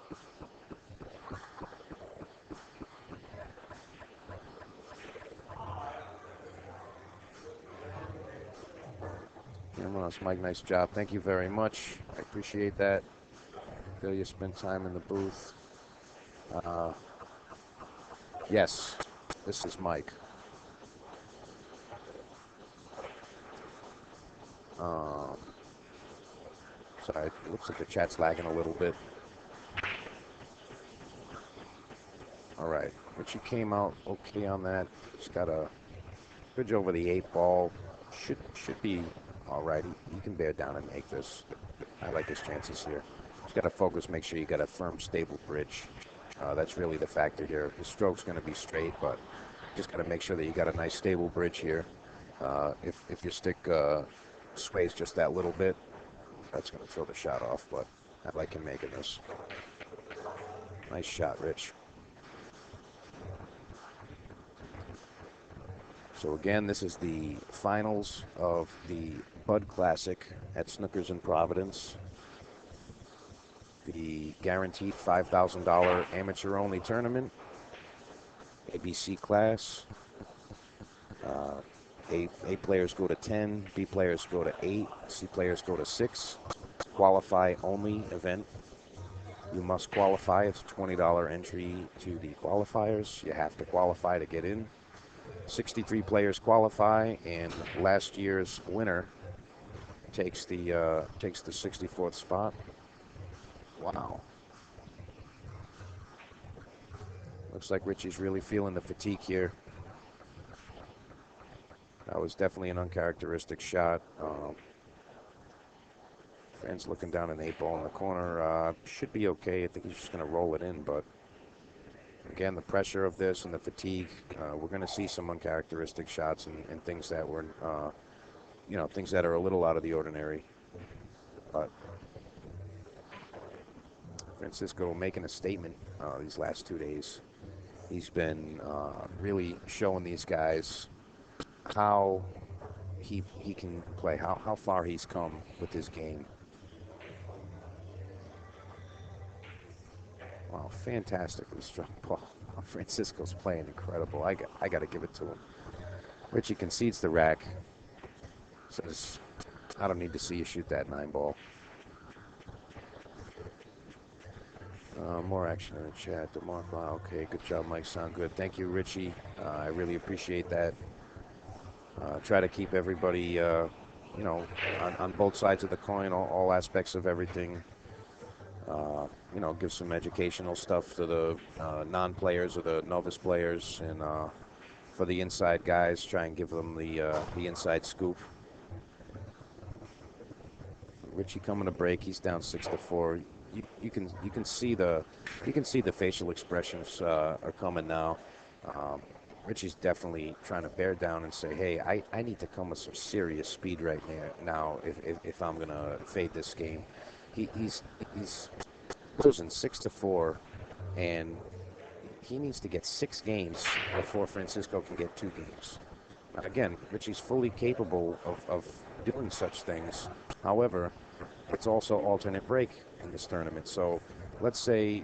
Mike, nice job. Thank you very much. I appreciate that. Bill, you spent time in the booth. Yes, this is Mike. Sorry, it looks like the chat's lagging a little bit. All right, Richie came out okay on that. He's got a bridge over the 8-ball. Should be all right. He can bear down and make this. I like his chances here. He's got to focus, make sure you got a firm, stable bridge. That's really the factor here. The stroke's going to be straight, but just got to make sure that you got a nice, stable bridge here. If your stick sways just that little bit, that's going to throw the shot off, but I like him making this. Nice shot, Rich. So again, this is the finals of the Bud Classic at Snookers in Providence. The guaranteed $5,000 amateur-only tournament. ABC class. A players go to 10, B players go to 8, C players go to 6. Qualify only event. You must qualify. It's a $20 entry to the qualifiers. You have to qualify to get in. 63 players qualify, and last year's winner takes the 64th spot. Wow. Looks like Richie's really feeling the fatigue here. That was definitely an uncharacteristic shot. Friend's looking down an 8-ball in the corner. Should be okay. I think he's just going to roll it in, but again, the pressure of this and the fatigue, we're going to see some uncharacteristic shots and things that were, things that are a little out of the ordinary. But Francisco making a statement these last 2 days. He's been really showing these guys how he can play, how far he's come with his game. Wow, fantastically strong ball. Francisco's playing incredible. I got to give it to him. Richie concedes the rack. Says, I don't need to see you shoot that 9-ball. More action in the chat. DeMarco, okay, good job, Mike. Sound good. Thank you, Richie. I really appreciate that. Try to keep everybody, you know, on both sides of the coin, all aspects of everything. You know, give some educational stuff to the non-players or the novice players, and for the inside guys, try and give them the inside scoop. Richie coming to break. He's down 6-4. You can see the facial expressions are coming now. Richie's definitely trying to bear down and say, hey, I need to come with some serious speed right now if I'm gonna fade this game. He's losing 6-4, and he needs to get 6 games before Francisco can get 2 games. Now, again, Richie's fully capable of doing such things. However, it's also alternate break in this tournament. So let's say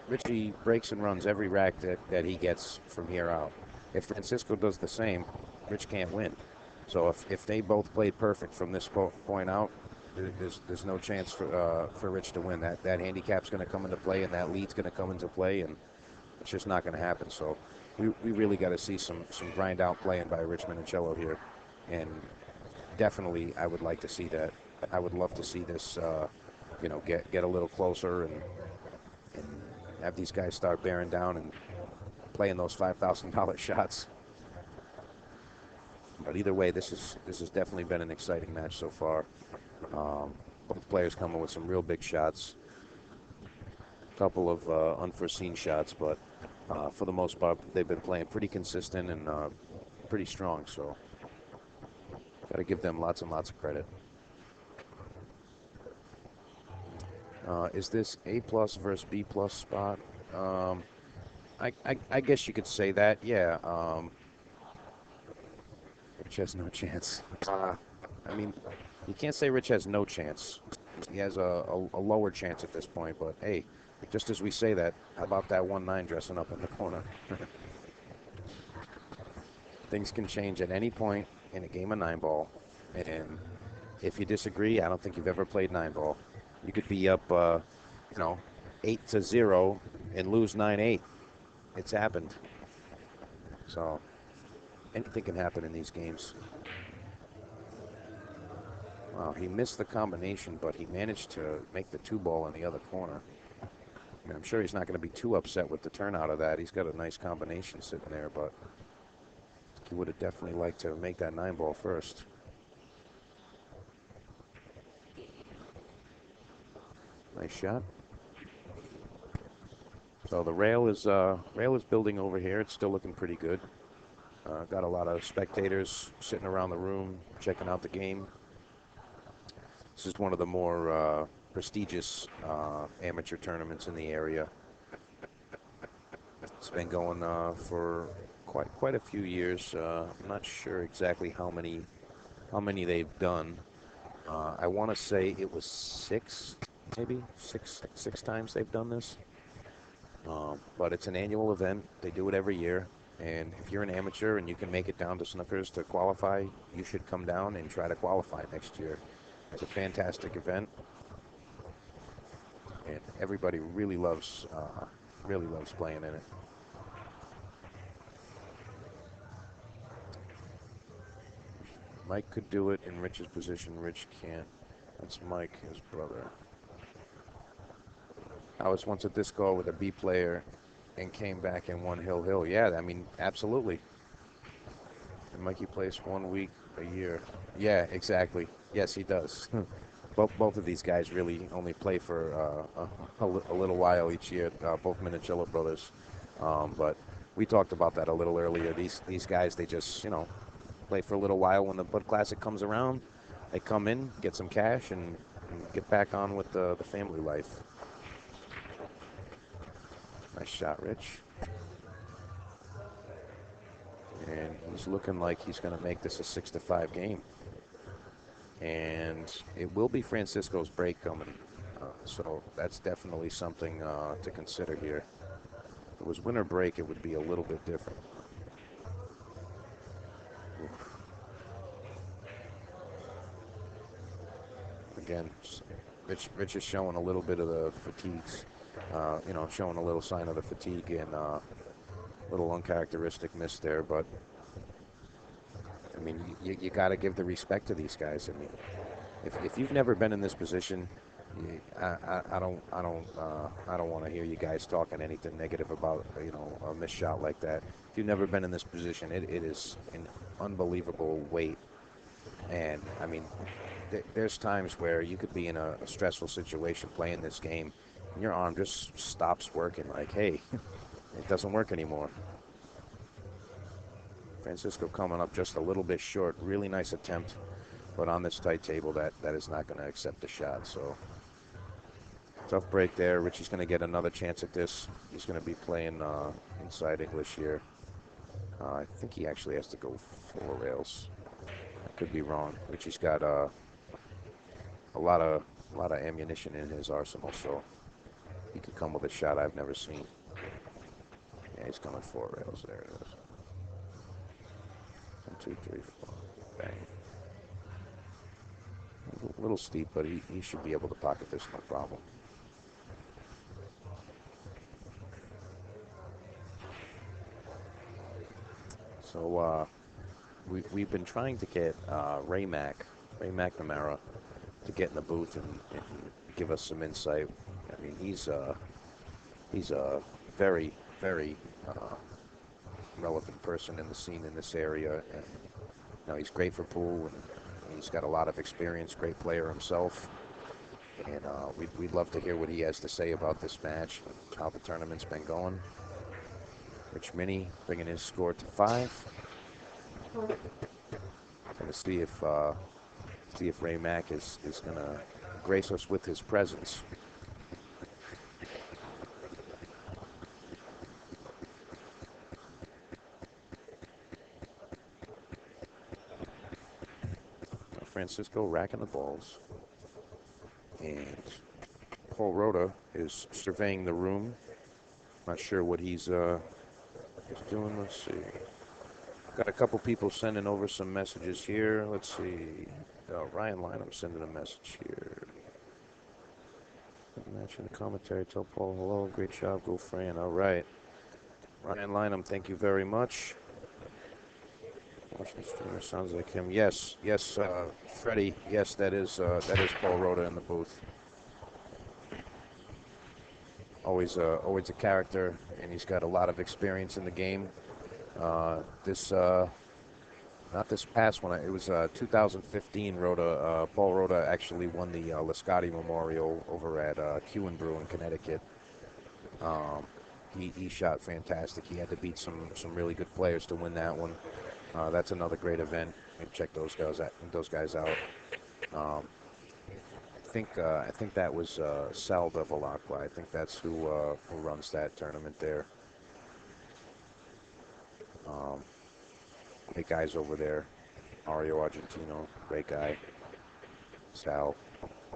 Richie breaks and runs every rack that he gets from here out. If Francisco does the same, Rich can't win. So if they both played perfect from this point out, there's no chance for Rich to win. That handicap's going to come into play, and that lead's going to come into play, and it's just not going to happen. So we really got to see some grind out playing by Rich Minichello here, and definitely I would like to see that. I would love to see this, you know, get a little closer and have these guys start bearing down and playing those $5,000 shots. But either way, this has definitely been an exciting match so far. Both players coming with some real big shots. A couple of unforeseen shots, but for the most part, they've been playing pretty consistent and pretty strong. So got to give them lots and lots of credit. Is this A+ versus B+ spot? I guess you could say that, yeah. Rich has no chance. I mean, you can't say Rich has no chance. He has a lower chance at this point, but hey, just as we say that, how about that 1-9 dressing up in the corner? Things can change at any point in a game of 9-ball, and if you disagree, I don't think you've ever played 9-ball. You could be up, you know, 8-0 and lose 9-8. It's happened. So anything can happen in these games. Wow, he missed the combination, but he managed to make the 2-ball in the other corner. I mean, I'm sure he's not going to be too upset with the turnout of that. He's got a nice combination sitting there, but he would have definitely liked to make that 9-ball first. Nice shot. So the rail is building over here. It's still looking pretty good. Got a lot of spectators sitting around the room checking out the game. This is one of the more prestigious amateur tournaments in the area. It's been going for quite a few years. I'm not sure exactly how many they've done. I want to say it was 6, maybe six times they've done this. But it's an annual event. They do it every year. And if you're an amateur and you can make it down to Snookers to qualify, you should come down and try to qualify next year. It's a fantastic event, and everybody really loves playing in it. Mike could do it in Rich's position. Rich can't. That's Mike, his brother. I was once at this score with a B player and came back and won Hill. Yeah, I mean, absolutely. And Mikey plays 1 week a year. Yeah, exactly. Yes, he does. Both of these guys really only play for a little while each year, both Minichello brothers. But we talked about that a little earlier. These guys, they just, you know, play for a little while. When the Bud Classic comes around, they come in, get some cash, and get back on with the family life. Nice shot, Rich. And he's looking like he's going to make this a 6-5 game. And it will be Francisco's break coming. So that's definitely something to consider here. If it was winner break, it would be a little bit different. Oof. Again, Rich is showing a little bit of the fatigues. Showing a little sign of the fatigue and little uncharacteristic miss there. But I mean, you got to give the respect to these guys. I mean, if you've never been in this position, I don't want to hear you guys talking anything negative about a missed shot like that. If you've never been in this position, it is an unbelievable weight. And I mean, there's times where you could be in a stressful situation playing this game, and your arm just stops working. Like, hey, it doesn't work anymore. Francisco coming up just a little bit short. Really nice attempt, but on this tight table, that is not going to accept the shot. So tough break there. Richie's going to get another chance at this. He's going to be playing inside English here. I think he actually has to go 4 rails. I could be wrong. Richie's got a lot of ammunition in his arsenal, so he could come with a shot I've never seen. Yeah, he's coming 4 rails. There it is. 1, 2, 3, 4. Bang. A little steep, but he should be able to pocket this no problem. So we've been trying to get Ray McNamara to get in the booth and give us some insight. I mean, he's a very, very relevant person in the scene in this area, and he's great for pool, and he's got a lot of experience. Great player himself, and we'd love to hear what he has to say about this match, how the tournament's been going. Rich Mini bringing his score to 5. Going to see if Ray Mack is going to grace us with his presence. Francisco racking the balls, and Paul Rhode is surveying the room. Not sure what he's doing. Let's see. Got a couple people sending over some messages here. Let's see. Ryan Lynham sending a message here. Match in the commentary. Tell Paul hello. Great job. Go Fran. All right. Ryan Lynham, thank you very much. Watching the streamer sounds like him. Yes, Freddie. Yes, that is Paul Rhode in the booth. Always a character, and he's got a lot of experience in the game. Not this past one. It was 2015. Paul Rhode actually won the Lascotti Memorial over at Brew in Connecticut. He shot fantastic. He had to beat some really good players to win that one. That's another great event. Check those guys out. I think that was Sal de Valacqua. I think that's who runs that tournament there. Great guys over there. Mario Argentino, great guy. Sal,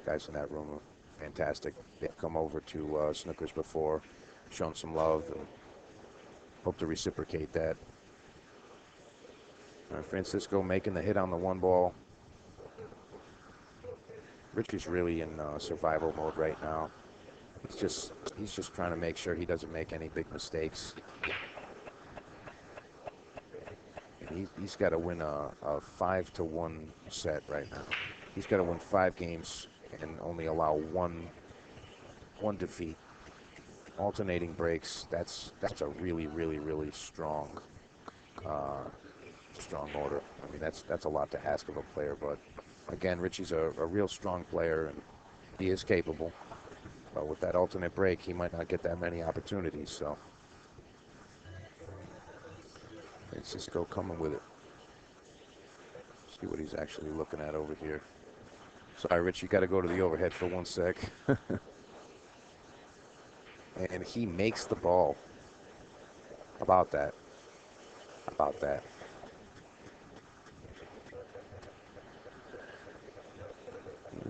guys in that room are fantastic. They've come over to Snookers before, shown some love, and hope to reciprocate that. Francisco making the hit on the 1 ball. Richie's really in survival mode right now. He's just trying to make sure he doesn't make any big mistakes. He's got to win a 5-1 set right now. He's got to win 5 games and only allow one defeat. Alternating breaks. That's a really, really, really strong order. I mean, that's a lot to ask of a player, but again, Richie's a real strong player, and he is capable. But with that alternate break, he might not get that many opportunities. So Francisco coming with it. See what he's actually looking at over here. Sorry, Rich, you got to go to the overhead for 1 sec. And he makes the ball. About that.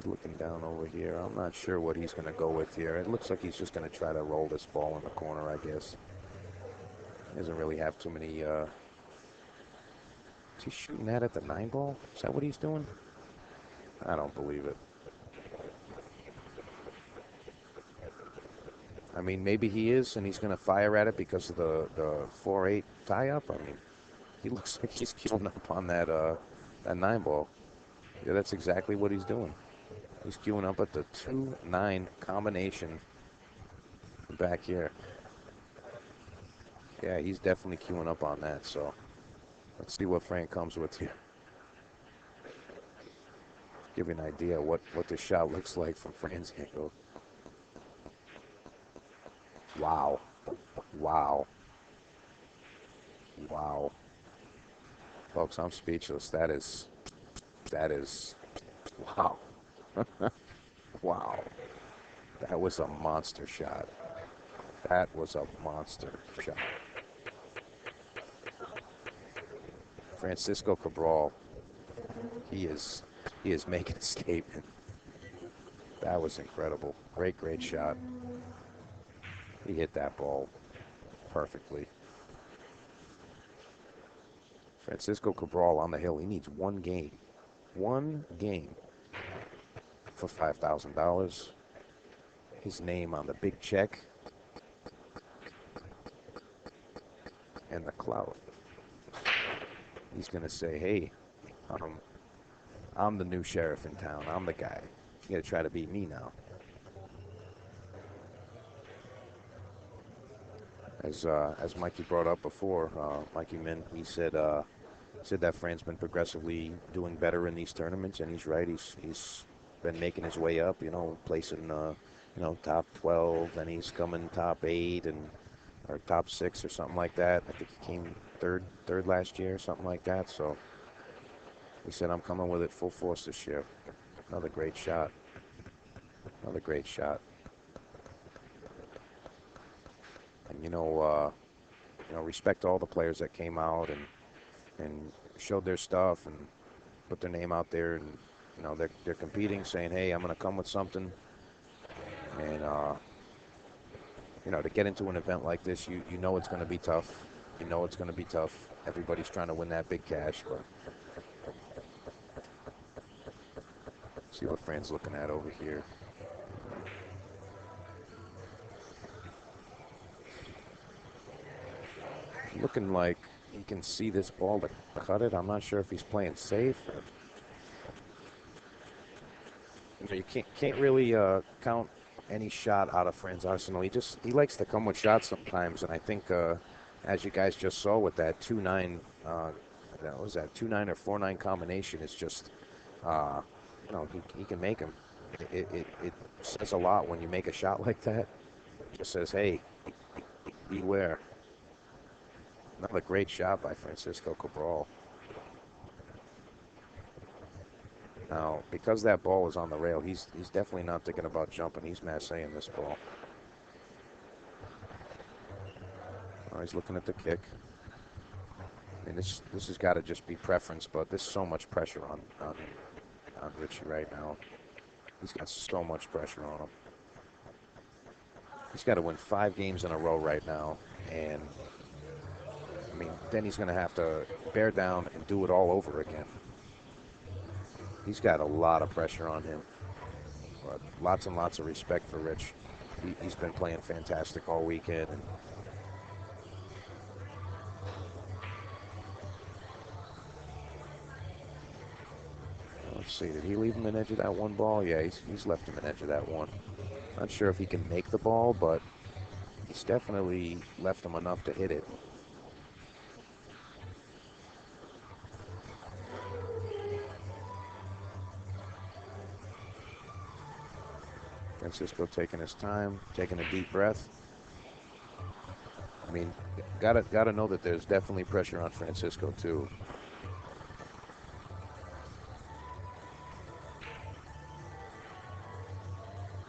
looking down over here. I'm not sure what he's going to go with here. It looks like he's just going to try to roll this ball in the corner, I guess. He doesn't really have too many. Is he shooting that at the 9 ball? Is that what he's doing? I don't believe it. I mean, maybe he is, and he's going to fire at it because of the 4-8 tie-up. I mean, he looks like he's queuing up on that 9 ball. Yeah, that's exactly what he's doing. He's queuing up at the 2-9 combination back here. Yeah, he's definitely queuing up on that, so let's see what Frank comes with here. Give you an idea what this shot looks like from Frank's angle. Wow. Wow. Wow. Folks, I'm speechless. That is, wow. Wow. That was a monster shot. That was a monster shot. Francisco Cabral, he is making a statement. That was incredible. Great shot. He hit that ball perfectly. Francisco Cabral on the hill. He needs one game. One game for $5,000. His name on the big check. And the clout. He's going to say, hey, I'm the new sheriff in town. I'm the guy. You got to try to beat me now. As Mikey brought up before, Mikey Min, he said that Fran's been progressively doing better in these tournaments, and he's right. He's been making his way up, you know, placing top 12, and he's coming top 8 or top 6 or something like that. I think he came third last year, something like that. So he said, I'm coming with it full force this year. Another great shot. Another great shot. And respect all the players that came out and showed their stuff and put their name out there, and they're competing, saying, hey, I'm going to come with something. And to get into an event like this, you know it's going to be tough. You know it's going to be tough. Everybody's trying to win that big cash, but see what Fran's looking at over here. Looking like he can see this ball to cut it. I'm not sure if he's playing safe. You can't really count any shot out of Fran's arsenal. He likes to come with shots sometimes, and I think as you guys just saw with that 2-9, that was that 2-9 or 4-9 combination is just he can make them. It says a lot when you make a shot like that. It just says, hey, beware. Another great shot by Francisco Cabral. Now, because that ball is on the rail, he's definitely not thinking about jumping. He's massaying this ball. Oh, he's looking at the kick. I mean, this has got to just be preference, but there's so much pressure on Richie right now. He's got so much pressure on him. He's got to win 5 games in a row right now, and I mean, then he's going to have to bear down and do it all over again. He's got a lot of pressure on him. But lots and lots of respect for Rich. He's been playing fantastic all weekend. And let's see, did he leave him an edge of that one ball? Yeah, he's left him an edge of that one. Not sure if he can make the ball, but he's definitely left him enough to hit it. Francisco taking his time, taking a deep breath. I mean, gotta know that there's definitely pressure on Francisco too.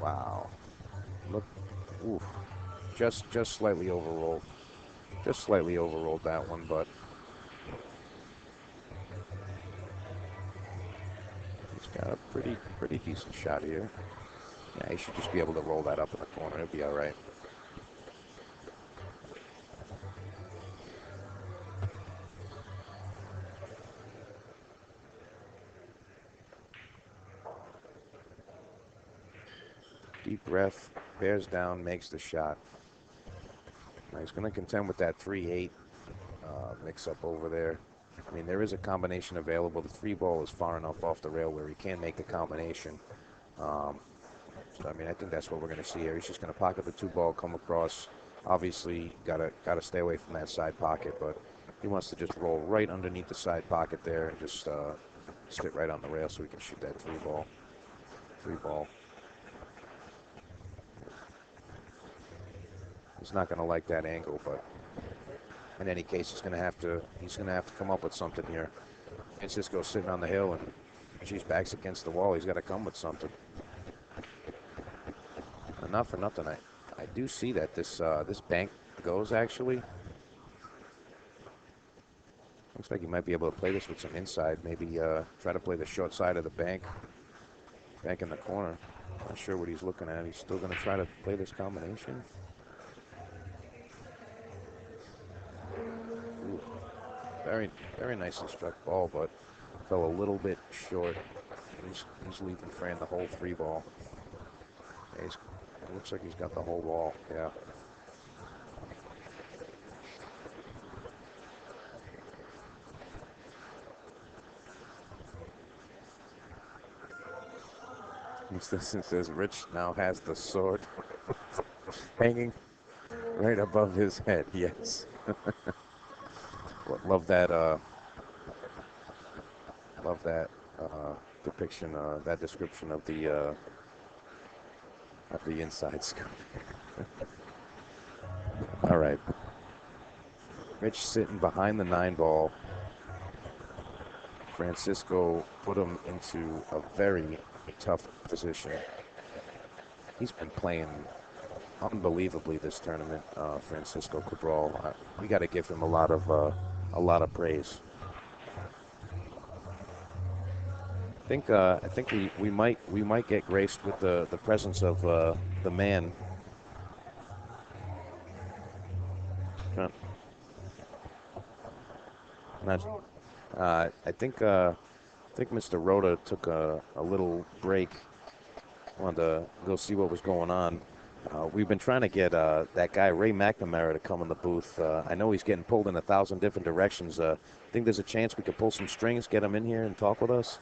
Wow. Look, oof. Just slightly overrolled. Just slightly overrolled that one, but he's got Pretty decent shot here. Yeah, he should just be able to roll that up in the corner. It'll be all right. Deep breath, bears down, makes the shot. Now he's going to contend with that 3-8 mix-up over there. I mean, there is a combination available. The 3 ball is far enough off the rail where he can make the combination. So, I mean, I think that's what we're going to see here. He's just going to pocket the 2 ball, come across. Obviously, gotta stay away from that side pocket, but he wants to just roll right underneath the side pocket there and just sit right on the rail so he can shoot that 3 ball. 3 ball. He's not going to like that angle, but in any case, he's going to have to come up with something here. Francisco sitting on the hill, and she's backs against the wall. He's got to come with something. Not for nothing, I do see that this bank goes actually. Looks like he might be able to play this with some inside. Maybe try to play the short side of the bank in the corner. Not sure what he's looking at. He's still going to try to play this combination. Ooh, very nicely struck ball, but fell a little bit short. He's leaving Fran the whole 3 ball. Yeah, it looks like he's got the whole ball. Yeah. It says Rich now has the sword hanging right above his head. Yes. Love that. Love that depiction. That description of the inside scoop. All right. Rich sitting behind the 9 ball. Francisco put him into a very tough position. He's been playing unbelievably this tournament, Francisco Cabral. We got to give him a lot of praise. I think we might get graced with the presence of the man. I think Mr. Rhode took a little break. Wanted to go see what was going on. We've been trying to get that guy Ray McNamara to come in the booth. I know he's getting pulled in 1,000 different directions. Think there's a chance we could pull some strings, get him in here and talk with us.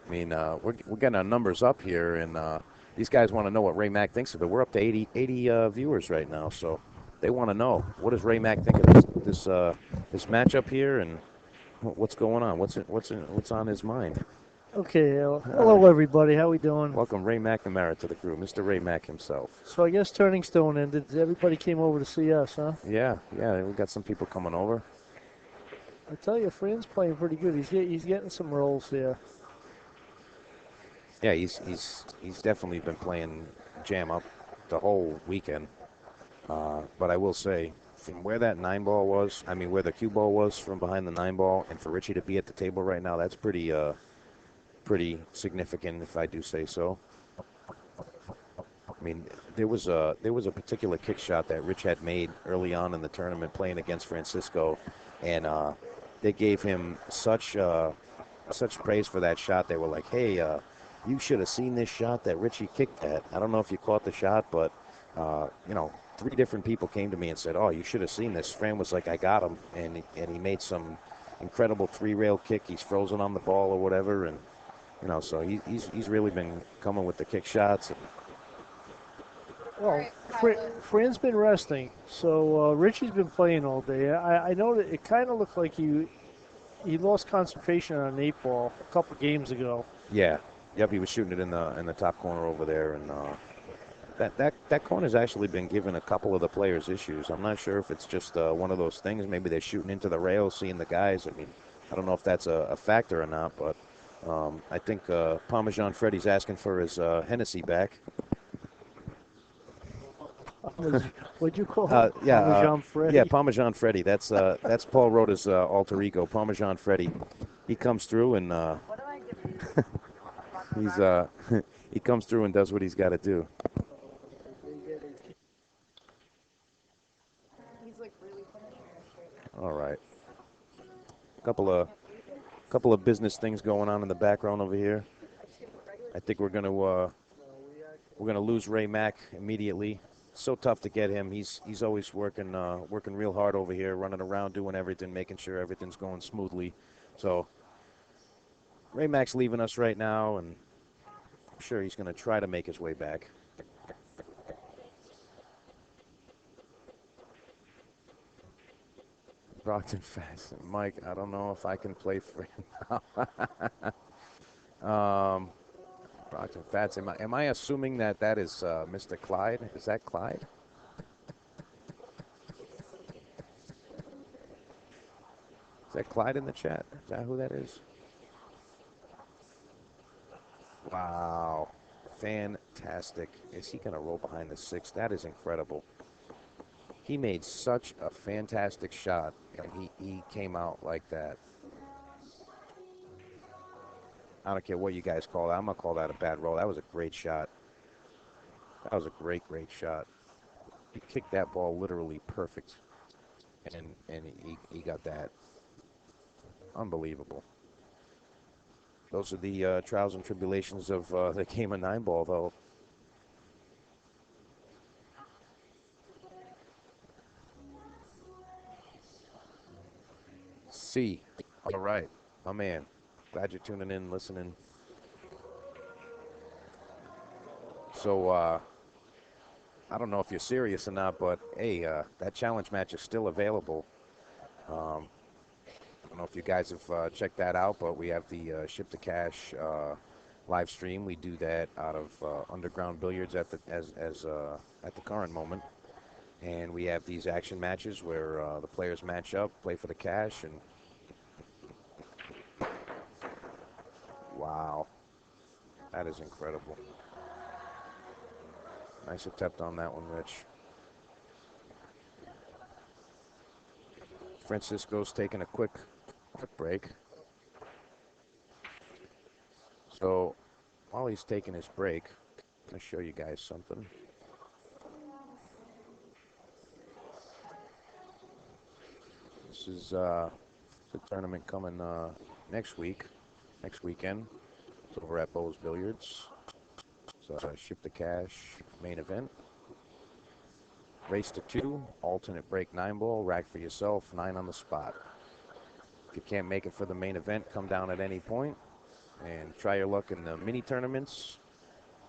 I mean, we're getting our numbers up here, and these guys want to know what Ray Mack thinks of it. We're up to 80 viewers right now, so they want to know, what does Ray Mack think of this matchup here, and what's going on? What's on his mind? Okay, hello everybody. How we doing? Welcome Ray McNamara to the crew, Mr. Ray Mack himself. So I guess Turning Stone ended. Everybody came over to see us, huh? Yeah, we got some people coming over. I tell you, Fran's playing pretty good. He's getting some rolls here. Yeah, he's definitely been playing jam up the whole weekend. But I will say, from where that 9 ball was, I mean where the cue ball was from behind the 9 ball, and for Richie to be at the table right now, that's pretty significant, if I do say so. I mean, there was a particular kick shot that Rich had made early on in the tournament playing against Francisco, and they gave him such praise for that shot. They were like, hey, you should have seen this shot that Richie kicked at. I don't know if you caught the shot, but 3 different people came to me and said, oh, you should have seen this. Fran was like, I got him, and he made some incredible 3-rail kick. He's frozen on the ball or whatever, and so he's really been coming with the kick shots. Well, Fran's been resting, so Richie's been playing all day. I know that it kind of looked like he lost concentration on an 8 ball a couple games ago. Yeah, yep, he was shooting it in the top corner over there, and that corner's actually been giving a couple of the players issues. I'm not sure if it's just one of those things. Maybe they're shooting into the rail, seeing the guys. I mean, I don't know if that's a factor or not, but I think Parmesan Freddy's asking for his Hennessy back. What'd you call him? Parmesan Freddy? Yeah, Parmesan Freddy. That's Paul Rhoda's alter ego, Parmesan Freddy. He comes through and He's he comes through and does what he's got to do. All right. Couple of business things going on in the background over here. I think we're gonna lose Ray Mack immediately. So tough to get him. He's always working real hard over here, running around, doing everything, making sure everything's going smoothly. So Ray Mack's leaving us right now, and I'm sure he's gonna try to make his way back. Brockton Fast. Mike, I don't know if I can play for him now. Brockton Fats. Am I assuming that is Mr. Clyde? Is that Clyde? Is that Clyde in the chat? Is that who that is? Wow. Fantastic. Is he going to roll behind the six? That is incredible. He made such a fantastic shot, and he came out like that. I don't care what you guys call that. I'm going to call that a bad roll. That was a great shot. That was a great shot. He kicked that ball literally perfect, and he got that. Unbelievable. Those are the trials and tribulations of the game of 9-ball, though. C. All right, my man. Glad you're tuning in, listening. So, I don't know if you're serious or not, but hey, that challenge match is still available. I don't know if you guys have checked that out, but we have the Ship to Cash live stream. We do that out of Underground Billiards at the current moment, and we have these action matches where the players match up, play for the cash, and wow, that is incredible. Nice attempt on that one, Rich. Francisco's taking a quick break. So while he's taking his break, I'm going to show you guys something. This is the tournament coming next weekend. It's over at Bo's Billiards. So Ship to Cash main event. Race to 2, alternate break 9-ball, rack for yourself, 9 on the spot. If you can't make it for the main event, come down at any point and try your luck in the mini tournaments,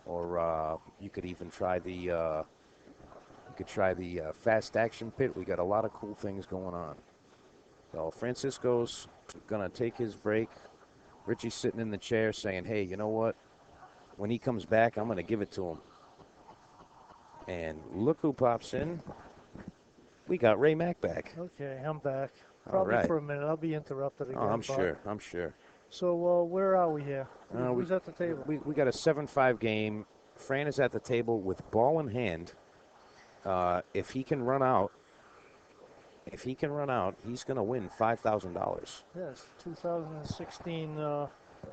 or you could even try the fast action pit. We got a lot of cool things going on. So Francisco's gonna take his break. Richie's sitting in the chair saying, "Hey, you know what? When he comes back, I'm gonna give it to him." And look who pops in. We got Ray Mack back. Okay, I'm back. Probably right. for a minute. I'll be interrupted again. Oh, I'm but- sure. So where are we here? Who's at the table? We got a 7-5 game. Fran is at the table with ball in hand. If he can run out, he's going to win $5,000. Yes, 2016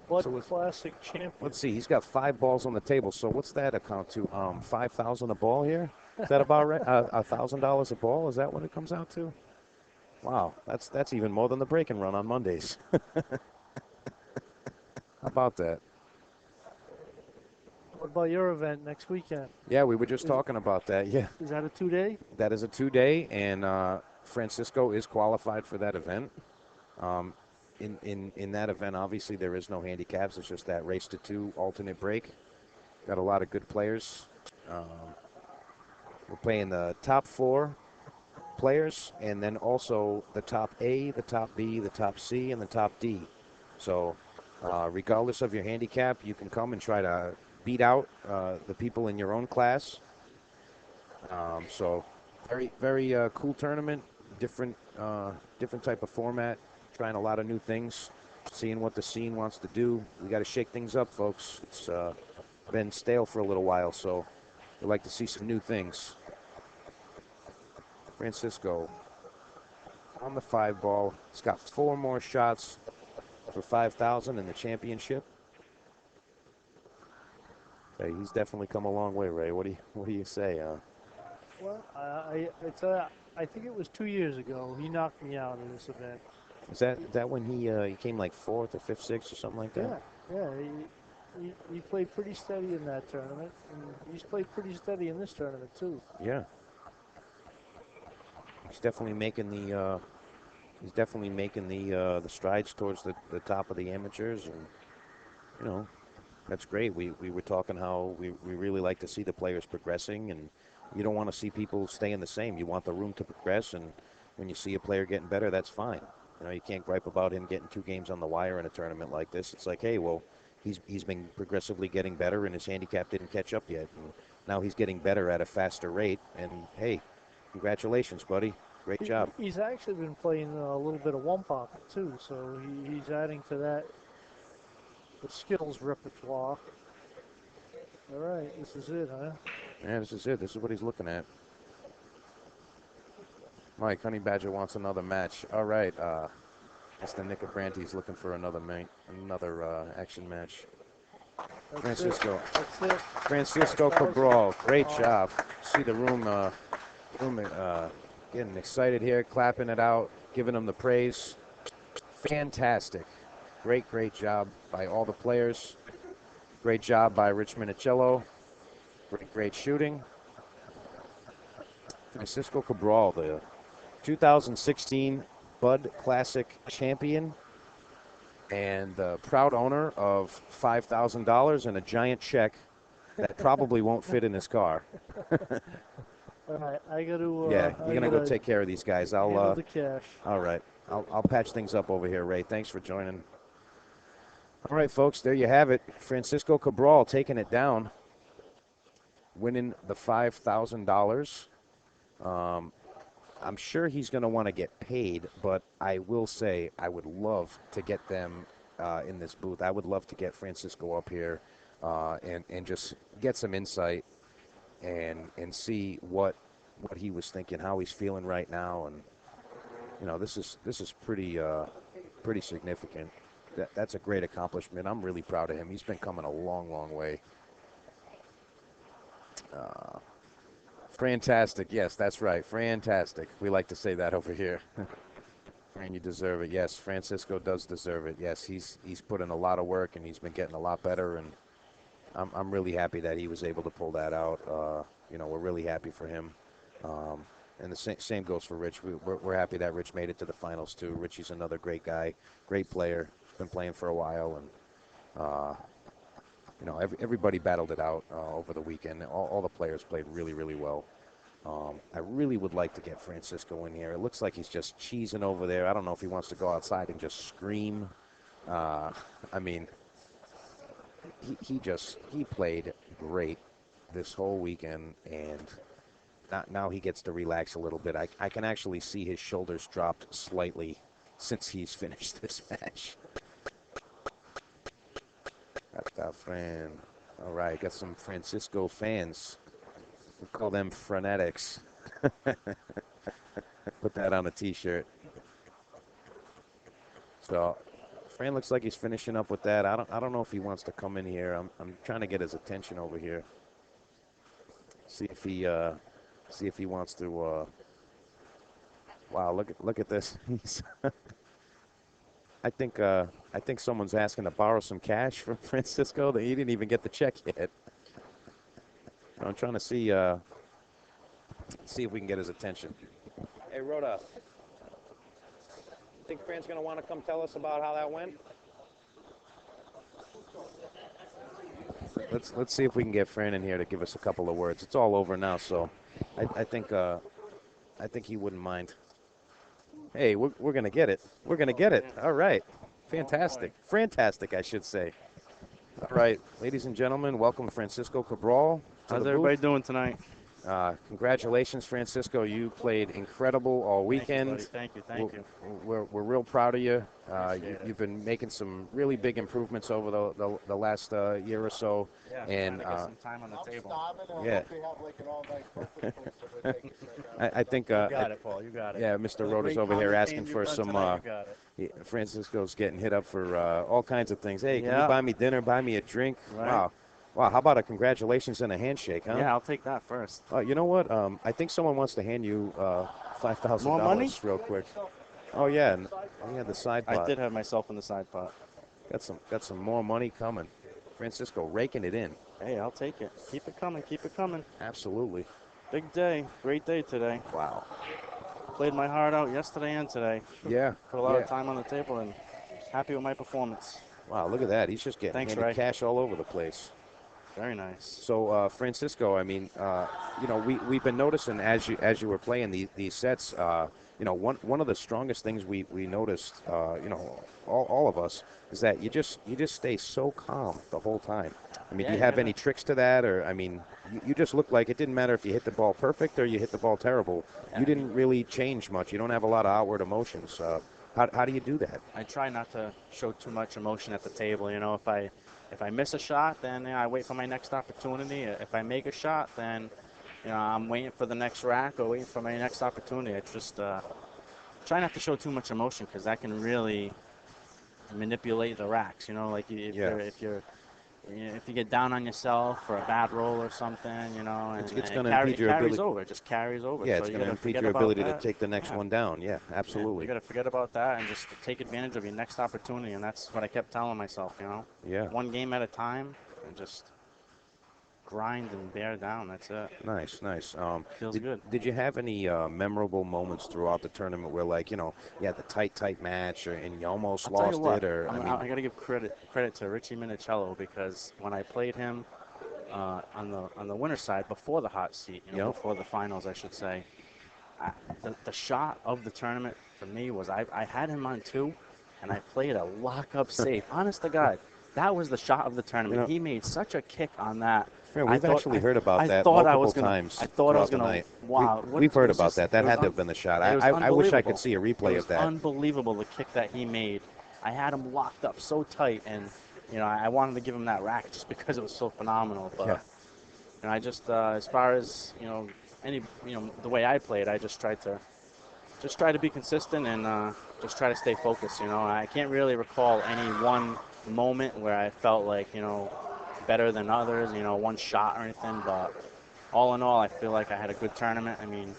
Bud Classic champion. Let's see. He's got 5 balls on the table. So what's that account to? 5,000 a ball here. Is that about right? $1,000 a ball? Is that what it comes out to? Wow, that's even more than the break and run on Mondays. How about that? What about your event next weekend? Yeah, we were just talking about that. Yeah. Is that a 2-day? That is a 2-day, and Francisco is qualified for that event. In that event, obviously, there is no handicaps. It's just that race to 2 alternate break. Got a lot of good players. We're playing the top 4 players, and then also the top A, the top B, the top C, and the top D. So regardless of your handicap, you can come and try to beat out the people in your own class. So very cool tournament, different type of format, trying a lot of new things, seeing what the scene wants to do. We got to shake things up, folks. It's been stale for a little while, so we'd like to see some new things. Francisco on the 5-ball. He's got 4 more shots for $5,000 in the championship. Hey, he's definitely come a long way, Ray. What do you say? Well, I think it was 2 years ago. He knocked me out in this event. Is that when he came like fourth or fifth, sixth or something like that? Yeah. He played pretty steady in that tournament, and he's played pretty steady in this tournament too. Yeah. He's definitely making the strides towards the top of the amateurs, and you know that's great. We were talking how we really like to see the players progressing, and you don't want to see people staying the same. You want the room to progress, and when you see a player getting better, that's fine. You can't gripe about him getting 2 games on the wire in a tournament like this. It's like, hey, well, he's been progressively getting better, and his handicap didn't catch up yet. And now he's getting better at a faster rate, and hey, congratulations, buddy. Great job. He's actually been playing a little bit of one pocket too, so he's adding to that the skills repertoire. All right, this is it, huh? Yeah, this is it. This is what he's looking at. Mike, Honey Badger wants another match. All right, Mr. Nicobranti's looking for another action match. That's Francisco. It. That's it. Francisco Cabral, great job. See the room getting excited here, clapping it out, giving him the praise. Fantastic. Great job by all the players. Great job by Rich Minichello. Great shooting. Francisco Cabral, the 2016 Bud Classic champion and the proud owner of $5,000 and a giant check that probably won't fit in his car. All right, I got to. Yeah, you're gonna go take care of these guys. Handle the cash. All right, I'll patch things up over here, Ray. Thanks for joining. All right, folks, there you have it. Francisco Cabral taking it down, winning the $5,000. I'm sure he's going to want to get paid, but I will say I would love to get them in this booth. I would love to get Francisco up here and just get some insight and see what he was thinking, how he's feeling right now, and this is pretty significant. That's a great accomplishment. I'm really proud of him. He's been coming a long way. Fantastic. Yes, that's right. Fantastic. We like to say that over here. Fran, you deserve it. Yes, Francisco does deserve it. Yes, he's put in a lot of work and he's been getting a lot better, and I'm really happy that he was able to pull that out. We're really happy for him. And the same goes for Rich. We're happy that Rich made it to the finals too. Richie's another great guy, great player. Been playing for a while, and everybody battled it out over the weekend. All the players played really well. I really would like to get Francisco in here. It looks like he's just cheesing over there. I don't know if he wants to go outside and just scream. He played great this whole weekend, and now he gets to relax a little bit. I can actually see his shoulders dropped slightly since he's finished this match. Got Fran. All right, got some Francisco fans. We call them Frenetics. Put that on a T-shirt. So, Fran looks like he's finishing up with that. I don't know if he wants to come in here. I'm trying to get his attention over here. See if he wants to. Wow, look at this. I think someone's asking to borrow some cash from Francisco. He didn't even get the check yet. I'm trying to see if we can get his attention. Hey, Rhoda. Think Fran's going to want to come tell us about how that went? Let's see if we can get Fran in here to give us a couple of words. It's all over now, so I think he wouldn't mind. Hey, we're going to get it. We're going to get it. All right. Fantastic. Fantastic, I should say. All right, ladies and gentlemen, welcome Francisco Cabral. How's everybody doing tonight? Congratulations, Francisco. You played incredible all weekend. Thank you. We're real proud of you. You've been making some really big improvements over the last year or so. Yeah, and get some time on the table. Yeah. I think. You got it, Paul. You got it. Yeah, Mr. Rhoda's over here asking for some. Francisco's getting hit up for all kinds of things. Hey, can you buy me dinner? Buy me a drink? Right. Wow. Wow, how about a congratulations and a handshake, huh? Yeah, I'll take that first. You know what? I think someone wants to hand you More money? $5,000 real quick. Oh yeah, and yeah, the side pot. I did have myself in the side pot. Got some more money coming. Francisco raking it in. Hey, I'll take it. Keep it coming. Keep it coming. Absolutely. Big day. Great day today. Wow. Played my heart out yesterday and today. Yeah. Put a lot of time on the table and happy with my performance. Wow, look at that. He's just getting handed cash all over the place. Very nice. So, Francisco, I mean, you know, we've been noticing as you were playing these sets, you know, one of the strongest things we noticed, you know, all of us, is that you just stay so calm the whole time. I mean, do you have any tricks to that? Or, I mean, you just look like it didn't matter if you hit the ball perfect or you hit the ball terrible. You didn't really change much. You don't have a lot of outward emotions. How do you do that? I try not to show too much emotion at the table. You know, if I miss a shot, then I wait for my next opportunity. If I make a shot, then you know I'm waiting for the next rack or waiting for my next opportunity. It's just try not to show too much emotion because that can really manipulate the racks. You know, like if you get down on yourself for a bad roll or something, you know, and it's going to impede your ability. It just carries over. Yeah, so it's going to impede your ability to take the next one down. Yeah, absolutely. You got to forget about that and just take advantage of your next opportunity, and that's what I kept telling myself, you know. Yeah. One game at a time, and just grind and bear down. That's it. Nice. Feels good. Did you have any memorable moments throughout the tournament where, like, you know, you had the tight match and you almost lost it? Or I got to give credit to Richie Minichello because when I played him on the winner's side before the hot seat, you know, before the finals, I should say, the shot of the tournament for me was I had him on 2, and I played a lock-up safe. Honest to God, that was the shot of the tournament. You know, he made such a kick on that. Yeah, we've actually heard about that multiple times. I thought I was going to. Wow. We've heard about that. That had to have been the shot. I wish I could see a replay of that. Unbelievable, the kick that he made. I had him locked up so tight, and you know I wanted to give him that rack just because it was so phenomenal. But you know, I just as far as you know the way I played, I just tried to be consistent and just try to stay focused. You know, I can't really recall any one moment where I felt like better than others, one shot or anything, but all in all, I feel like I had a good tournament. I mean,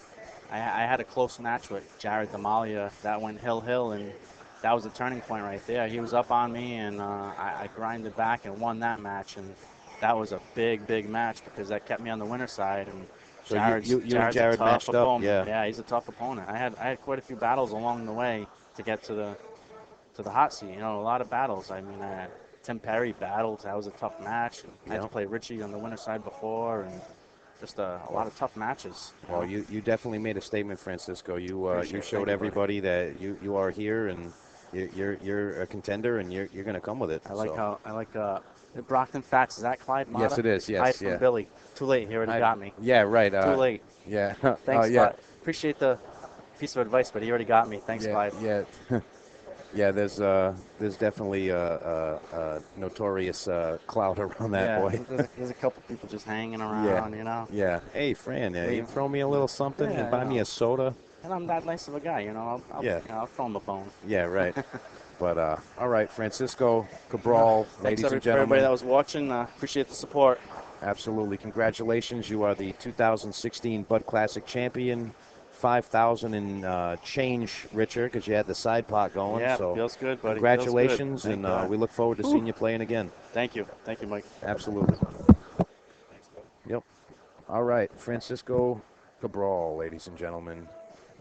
I had a close match with Jared Demalia that went hill, and that was a turning point right there. He was up on me, and I grinded back and won that match, and that was a big match because that kept me on the winner's side. And so Jared's and Jared a tough matched opponent. up, Yeah, he's a tough opponent. I had quite a few battles along the way to get to the hot seat. A lot of battles. I mean, Tim Perry battled. That was a tough match. I had to play Richie on the winner's side before, and just a lot of tough matches. Well, you definitely made a statement, Francisco. You showed everybody that you are here and you're a contender and you're going to come with it. I like Brockton Fats. Is that Clyde Mata? Yes, it is. Yes, Hi from Billy. Too late. He already got me. Yeah, right. Too late. Yeah. Thanks, Clyde. Appreciate the piece of advice, but he already got me. Thanks, Clyde. Yeah. Yeah, there's definitely a notorious clout around that boy. There's a couple people just hanging around, Yeah. Hey, Fran, you throw me a little something and buy me a soda. And I'm that nice of a guy, I'll throw him a bone. Yeah, right. But all right, Francisco Cabral, ladies and gentlemen. Thanks for everybody that was watching. Appreciate the support. Absolutely, congratulations! You are the 2016 Bud Classic champion. 5,000 and change, Richard, because you had the side pot going. Yeah, so feels good, buddy. Congratulations, feels good. And we look forward to seeing you playing again. Thank you, Mike. Absolutely. Yep. All right, Francisco Cabral, ladies and gentlemen.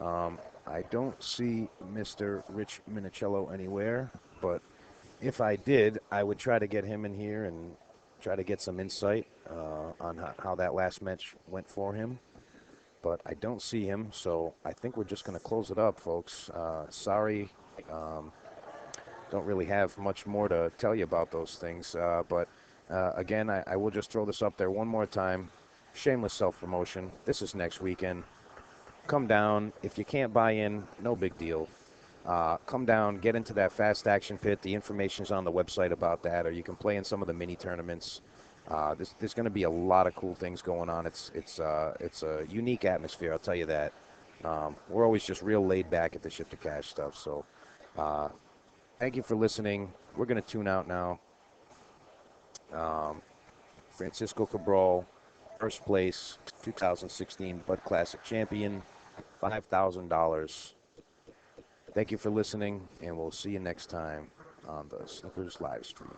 I don't see Mr. Rich Minichello anywhere, but if I did, I would try to get him in here and try to get some insight on how that last match went for him. But I don't see him, so I think we're just going to close it up, folks. Sorry, don't really have much more to tell you about those things. But again, I will just throw this up there one more time. Shameless self-promotion. This is next weekend. Come down. If you can't buy in, no big deal. Come down, get into that fast action pit. The information's on the website about that, or you can play in some of the mini tournaments. There's going to be a lot of cool things going on. It's a unique atmosphere, I'll tell you that. We're always just real laid back at the Ship to Cash stuff. So thank you for listening. We're going to tune out now. Francisco Cabral, first place, 2016 Bud Classic champion, $5,000. Thank you for listening, and we'll see you next time on the Snookers live stream.